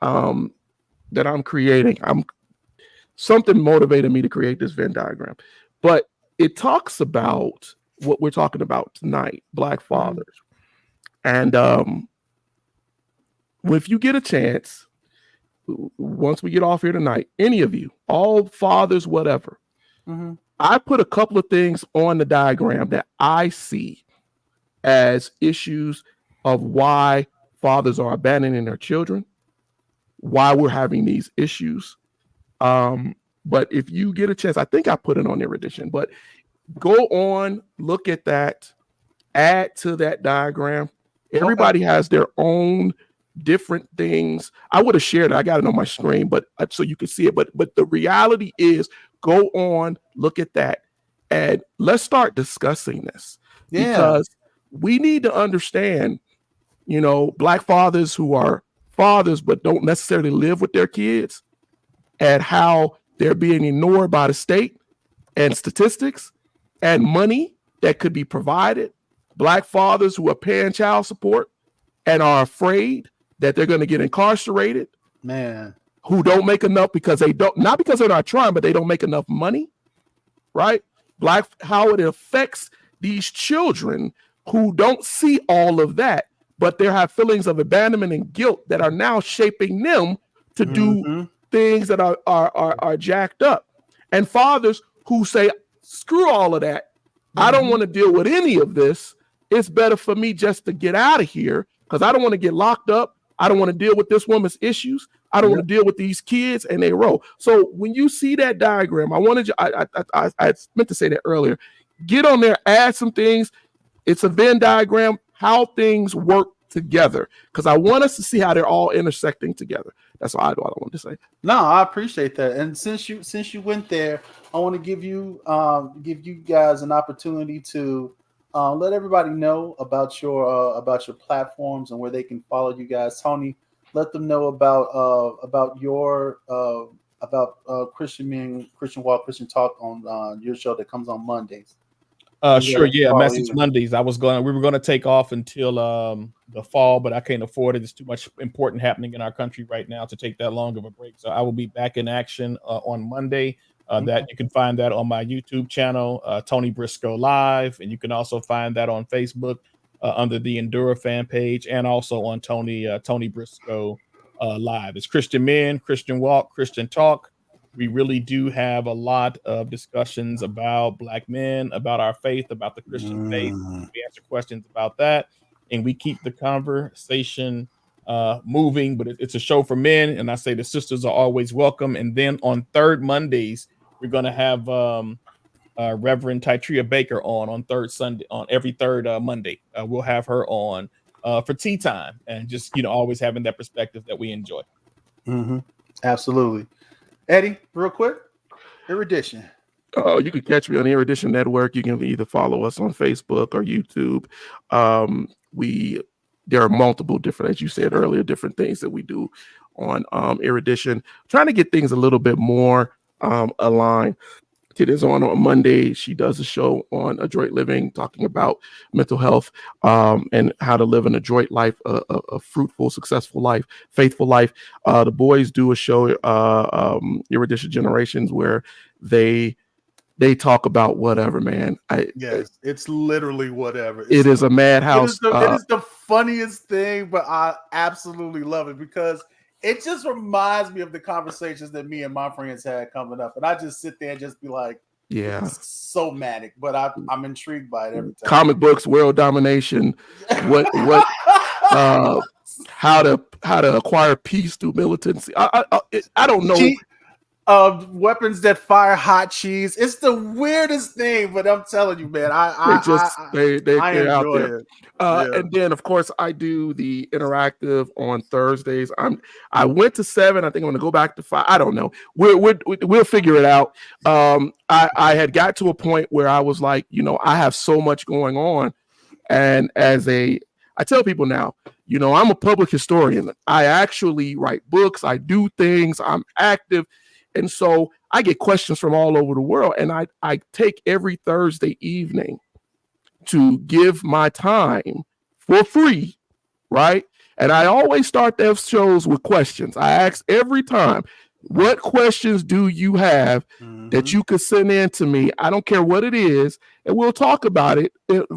that I'm creating, something motivated me to create this Venn diagram. But it talks about what we're talking about tonight, Black fathers. And if you get a chance, once we get off here tonight, any of you, all fathers, whatever, I put a couple of things on the diagram that I see as issues of why fathers are abandoning their children, why we're having these issues. But if you get a chance, I think I put it on their edition, but go on, look at that, add to that diagram. Everybody has their own different things. I would have shared it. I got it on my screen, but so you can see it. But the reality is, go on, look at that, and let's start discussing this. Because we need to understand, Black fathers who are fathers but don't necessarily live with their kids, and how they're being ignored by the state and statistics and money that could be provided. Black fathers who are paying child support and are afraid that they're going to get incarcerated, man, who don't make enough because not because they're not trying, but they don't make enough money, right? How it affects these children who don't see all of that, but they have feelings of abandonment and guilt that are now shaping them to do things that are jacked up. And fathers who say, screw all of that. I don't want to deal with any of this. It's better for me just to get out of here because I don't want to get locked up. I don't want to deal with this woman's issues. I don't want to deal with these kids and they roll. So when you see that diagram, I meant to say that earlier. Get on there, add some things. It's a Venn diagram, how things work together. Because I want us to see how they're all intersecting together. That's all I wanted to say. No, I appreciate that. And since you went there, I want to give you guys an opportunity to let everybody know about your platforms and where they can follow you guys. Tony, let them know about your about Christian Walk, Christian Talk on your show that comes on Mondays? Sure, yeah, Message Mondays. We were gonna take off until the fall, but I can't afford it. There's too much important happening in our country right now to take that long of a break. So I will be back in action on Monday. That you can find that on my YouTube channel, Tony Briscoe Live, and you can also find that on Facebook under the Endura fan page, and also on Tony Briscoe Live. It's Christian Men, Christian Walk, Christian Talk. We really do have a lot of discussions about Black men, about our faith, about the Christian faith. We answer questions about that, and we keep the conversation moving. But it's a show for men, and I say the sisters are always welcome. And then on third Mondays, we're going to have Reverend Tytria Baker on third Sunday, on every third Monday. We'll have her on for tea time, and just always having that perspective that we enjoy. Absolutely. Eddie, real quick, Erudition. You can catch me on the Erudition Network. You can either follow us on Facebook or YouTube. There are multiple different, as you said earlier, different things that we do on Erudition. Trying to get things a little bit more aligned. It is on Monday. She does a show on Adroit Living, talking about mental health and how to live an adroit life, a fruitful, successful life, faithful life. The boys do a show, Erudition Generations, where they talk about whatever, man. It's literally whatever. It is a madhouse. It is the funniest thing, but I absolutely love it because it just reminds me of the conversations that me and my friends had coming up. And I just sit there and just be like, yeah, so manic, but I'm intrigued by it every time. Comic books, world domination, how to acquire peace through militancy. I don't know. Weapons that fire hot cheese. It's the weirdest thing, but I'm telling you, man, I enjoy it. And then, of course, I do the interactive on Thursdays. I went to 7. I think I'm going to go back to 5. I don't know. We'll figure it out. I had got to a point where I was like, I have so much going on, and I tell people now, I'm a public historian. I actually write books. I do things. I'm active. And so I get questions from all over the world, and I take every Thursday evening to give my time for free, right? And I always start those shows with questions. I ask every time, what questions do you have that you could send in to me? I don't care what it is, and we'll talk about it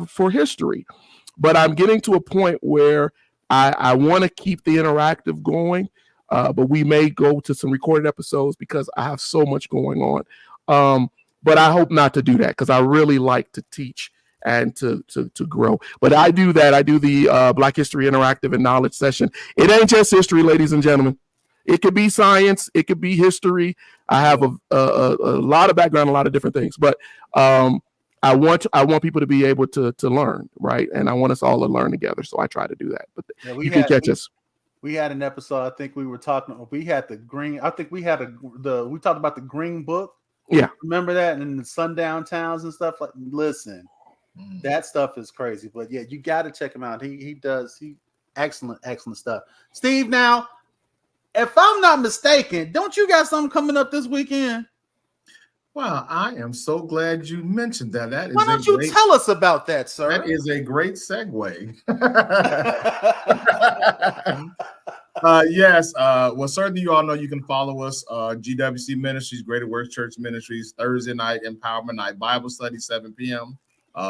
for history. But I'm getting to a point where I want to keep the interactive going. But we may go to some recorded episodes because I have so much going on. But I hope not to do that because I really like to teach and to grow. But I do that. I do the Black History Interactive and Knowledge Session. It ain't just history, ladies and gentlemen. It could be science. It could be history. I have a lot of background, a lot of different things. But I want people to be able to learn, right? And I want us all to learn together. So I try to do that. But you can catch us. We had an episode. I think we were talking. We had the green. I think we had we talked about the Green Book. Yeah, remember that, and the sundown towns and stuff. Like, listen, that stuff is crazy. But yeah, you got to check him out. He excellent stuff. Steve, now, if I'm not mistaken, don't you got something coming up this weekend? Well, I am so glad you mentioned that. Why don't you tell us about that, sir? That is a great segue. Yes. Well, certainly you all know you can follow us, GWC Ministries, Greater Works Church Ministries, Thursday night, Empowerment Night, Bible Study, 7 p.m.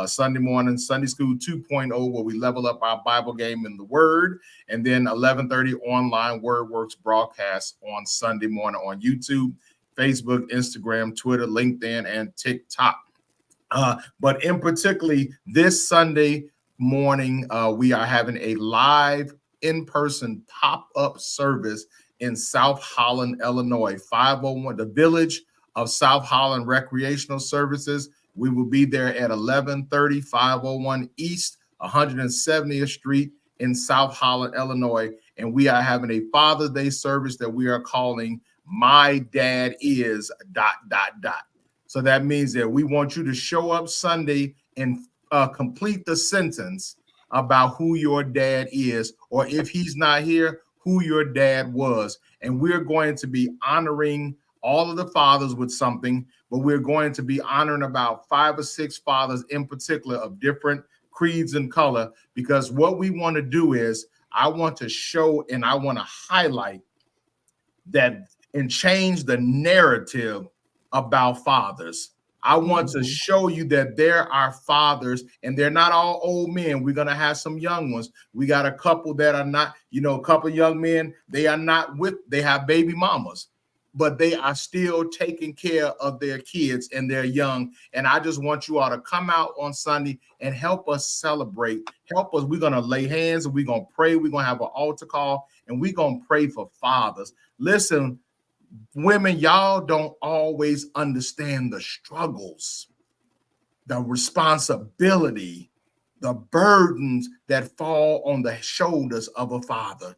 Sunday morning, Sunday School 2.0, where we level up our Bible game in the Word, and then 11:30 online WordWorks broadcast on Sunday morning on YouTube, Facebook, Instagram, Twitter, LinkedIn, and TikTok. But in particularly this Sunday morning, we are having a live in-person pop-up service in South Holland, Illinois, 501, the Village of South Holland Recreational Services. We will be there at 1130 501 East 170th Street in South Holland, Illinois. And we are having a Father's Day service that we are calling My Dad Is ... So that means that we want you to show up Sunday and complete the sentence about who your dad is, or if he's not here, who your dad was. And we're going to be honoring all of the fathers with something, but we're going to be honoring about 5 or 6 fathers in particular of different creeds and color, because what we want to do is I want to show and I want to highlight that and change the narrative about fathers. I want to show you that there are fathers, and they're not all old men. We're going to have some young ones. We got a couple that are not, a couple of young men, they have baby mamas, but they are still taking care of their kids and they're young. And I just want you all to come out on Sunday and help us celebrate. Help us. We're going to lay hands and we're going to pray. We're going to have an altar call and we're going to pray for fathers. Listen, women, y'all don't always understand the struggles, the responsibility, the burdens that fall on the shoulders of a father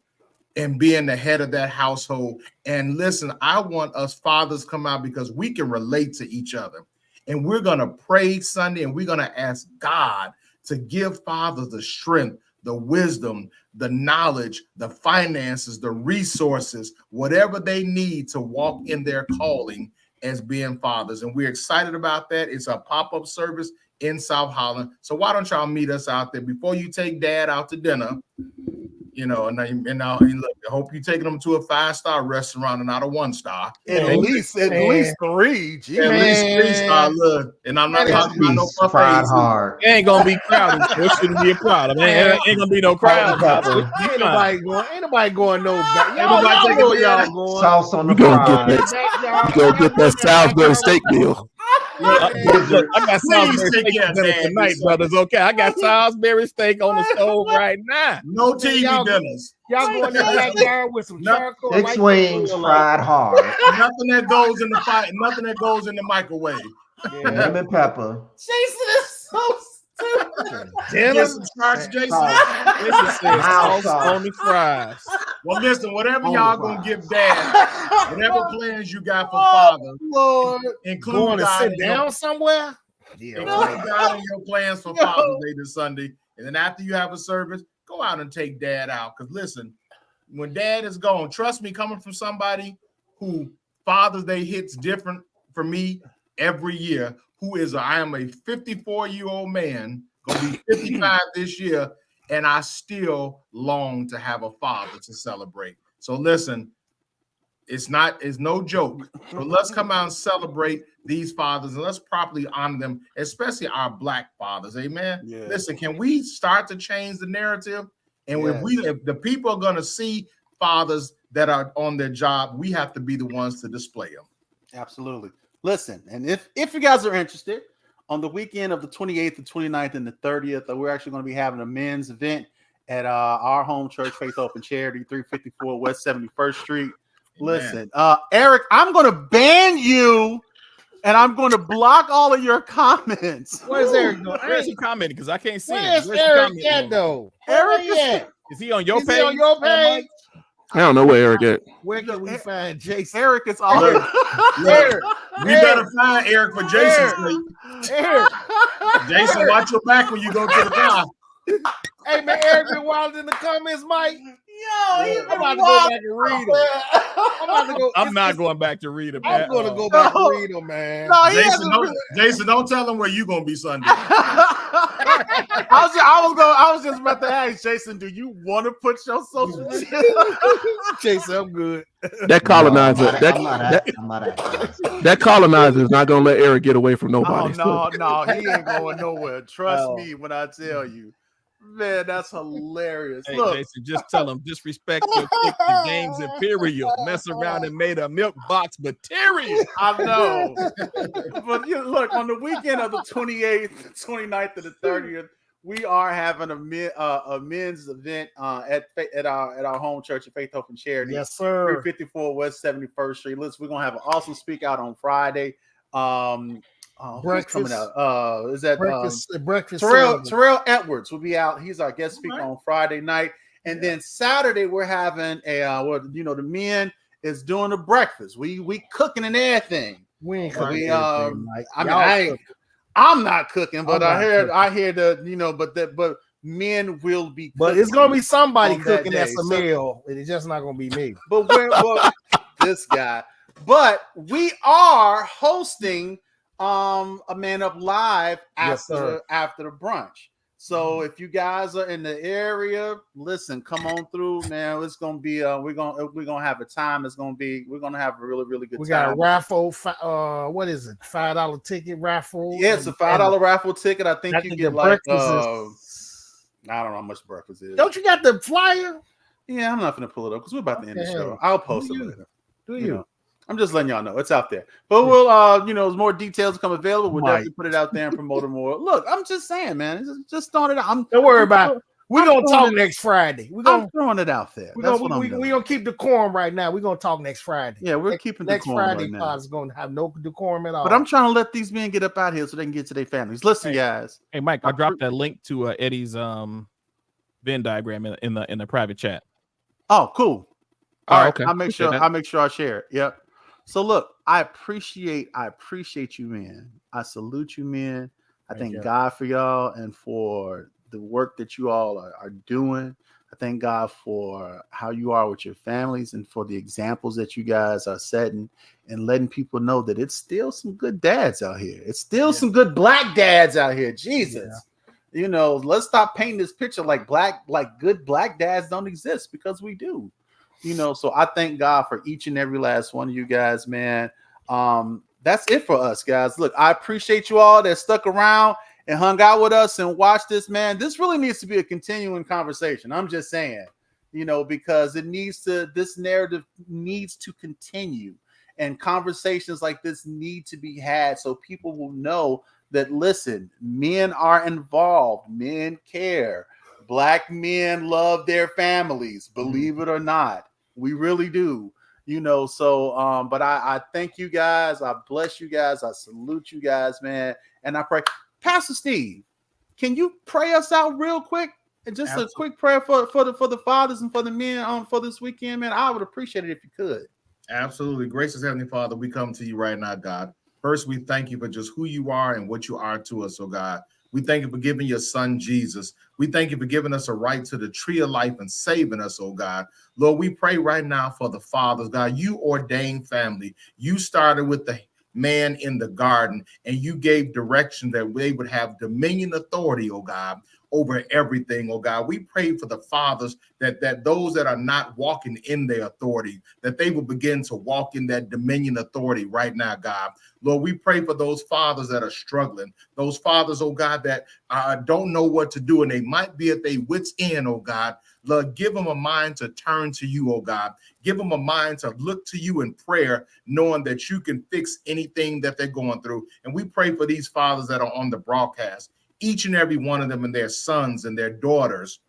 and being the head of that household. And listen, I want us fathers come out because we can relate to each other. And we're going to pray Sunday and we're going to ask God to give fathers the strength, the wisdom, the knowledge, the finances, the resources, whatever they need to walk in their calling as being fathers. And we're excited about that. It's a pop-up service in South Holland. So why don't y'all meet us out there before you take dad out to dinner? And look, I hope you're taking them to a 5-star restaurant and not a 1-star. At least 3. Geez. At least 3-star. Look, and I'm not talking about no buffets. Hard. It ain't gonna be crowded. There shouldn't be a crowd. I mean, ain't gonna be no crowd. Ain't nobody going no back. Y'all know y'all going. Sauce on the You gonna fries. get that Salisbury steak meal. Look, I got Salisbury steak dinner tonight, brothers. Okay, I got Salisbury steak on the stove right now. No TV dinners. Y'all go in the backyard with some charcoal. 6 wings fried hard. Nothing that goes in the fire. Nothing that goes in the microwave. Lemon pepper. Jason is so stupid. Get some starch, Jason. Jason says sauce on the fries. Well, listen, whatever y'all gonna give dad, whatever plans you got for father, Lord. include Going to God sit in down somewhere. include God in your plans for Father's Day this Sunday. And then after you have a service, go out and take dad out. Because listen, when dad is gone, trust me, coming from somebody who Father's Day hits different for me every year, I am a 54-year-old man, gonna be 55 this year, and I still long to have a father to celebrate. So listen, it's no joke. So let's come out and celebrate these fathers and let's properly honor them, especially our Black fathers. Amen. Yeah. Listen, can we start to change the narrative? And if the people are going to see fathers that are on their job, we have to be the ones to display them. Absolutely. Listen, and if you guys are interested, on the weekend of the 28th, the 29th, and the 30th, we're actually going to be having a men's event at our home church, Faith Open Charity, 354 West 71st Street. Listen, Eric, I'm going to ban you, and I'm going to block all of your comments. Where's Eric going? Where's he commenting? Because I can't see him. Where's Eric at, though? Eric Is he on your Is page? he on your page? I don't know where Eric at. Where can we find Jason? Eric is all Look, Eric. we better find Eric for Jason's sake. Eric. Jason, watch your back when you go to the car. Hey, man, Eric been wild in the comments, Mike. Yo, I'm about to go back and read them. I'm not going back to read them. I'm going to go back and read them, man. No, Jason, don't tell him where you going to be Sunday. I was just about to ask Jason, do you want to put your social media? Jason, I'm good. That colonizer, I'm not acting. that colonizer is not gonna let Eric get away from nobody. Oh, no, he ain't going nowhere. Trust me when I tell you. Man, that's hilarious. Hey, Look, Jason, just tell him disrespect your pick the game's imperial. Mess around and made a milk box material. I know. But look, on the weekend of the 28th, 29th, and the 30th, we are having a men's event at our home church at Faith Hope and Charity. Yes, sir. 354 West 71st Street. Listen, we're gonna have an awesome speak out on Friday. Who's coming out? Is that breakfast? Terrell Edwards will be out. He's our guest speaker on Friday night, and then Saturday we're having the men is doing the breakfast. We cooking and everything. We ain't cooking. I'm not cooking, but I hear that but men will be. But it's gonna be somebody cooking that's a meal. It's just not gonna be me. But this guy. But we are hosting a Man Up Live after the brunch. So if you guys are in the area, listen, come on through, man. It's gonna be we're gonna have a time. We're gonna have a really good time. We got a raffle. What is it? $5 ticket raffle. Yeah, it's a $5 raffle ticket. I think you get like I don't know how much breakfast is. Don't you got the flyer? Yeah, I'm not gonna pull it up because we're about to end the show. I'll post it later. Do you? Know, I'm just letting y'all know it's out there. But we'll as more details become available, we'll definitely put it out there and promote it more. Look, I'm just saying, man. Just throwing it out. Don't worry about it. We're gonna talk next Friday. I'm throwing it out there. We're gonna keep decorum right now. We're gonna talk next Friday. Yeah, we're keeping next decorum Friday. Right now. Is gonna have no decorum at all. But I'm trying to let these men get up out here so they can get to their families. Listen, guys. Hey, Mike, I dropped that link to Eddie's Venn diagram in the private chat. Oh, cool. All right, okay. I'll make sure I share it. Yep. So look, I appreciate you, man. I salute you, man. I thank God for y'all and for the work that you all are doing. I thank God for how you are with your families and for the examples that you guys are setting and letting people know that it's still some good dads out here. It's still some good black dads out here. Jesus. Yeah. Let's stop painting this picture like good black dads don't exist, because we do. So I thank God for each and every last one of you guys, man. That's it for us, guys. Look, I appreciate you all that stuck around and hung out with us and watched this, man. This really needs to be a continuing conversation. I'm just saying, because this narrative needs to continue, and conversations like this need to be had so people will know that, listen, men are involved, men care. Black men love their families, believe it or not. We really do, but I thank you guys. I bless you guys. I salute you guys, man. And I pray. Pastor Steve, can you pray us out real quick? And just a quick prayer for the fathers and for the men for this weekend, man. I would appreciate it if you could. Absolutely. Gracious Heavenly Father, we come to you right now, God. First, we thank you for just who you are and what you are to us, oh God. We thank you for giving your son, Jesus. We thank you for giving us a right to the tree of life and saving us, oh God. Lord, we pray right now for the fathers, God. You ordained family. You started with the man in the garden, and you gave direction that they would have dominion authority, oh God, over everything, oh God. We pray for the fathers that those that are not walking in their authority, that they will begin to walk in that dominion authority right now, God. Lord, we pray for those fathers that are struggling, those fathers, oh God, that don't know what to do, and they might be at their wits' end, oh God. Lord, give them a mind to turn to you, oh God. Give them a mind to look to you in prayer, knowing that you can fix anything that they're going through. And we pray for these fathers that are on the broadcast, each and every one of them, and their sons and their daughters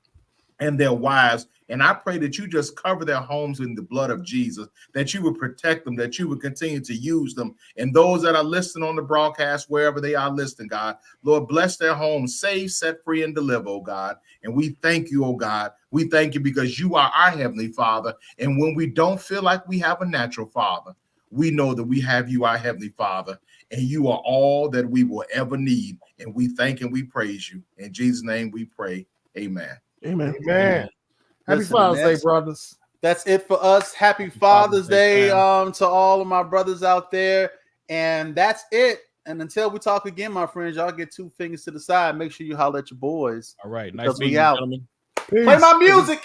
and their wives. And I pray that you just cover their homes in the blood of Jesus, that you would protect them, that you would continue to use them. And those that are listening on the broadcast, wherever they are listening, God, Lord, bless their homes, save, set free, and deliver, oh God. And we thank you, oh God. We thank you because you are our Heavenly Father. And when we don't feel like we have a natural father, we know that we have you, our Heavenly Father, and you are all that we will ever need. And we thank and we praise you. In Jesus' name we pray. Amen. Amen. Amen. Happy Father's Day, brothers. That's it for us. Happy Father's Day to all of my brothers out there. And that's it. And until we talk again, my friends, y'all get 2 fingers to the side. Make sure you holler at your boys. All right. Nice meeting you, out. gentlemen. Peace. Play my music.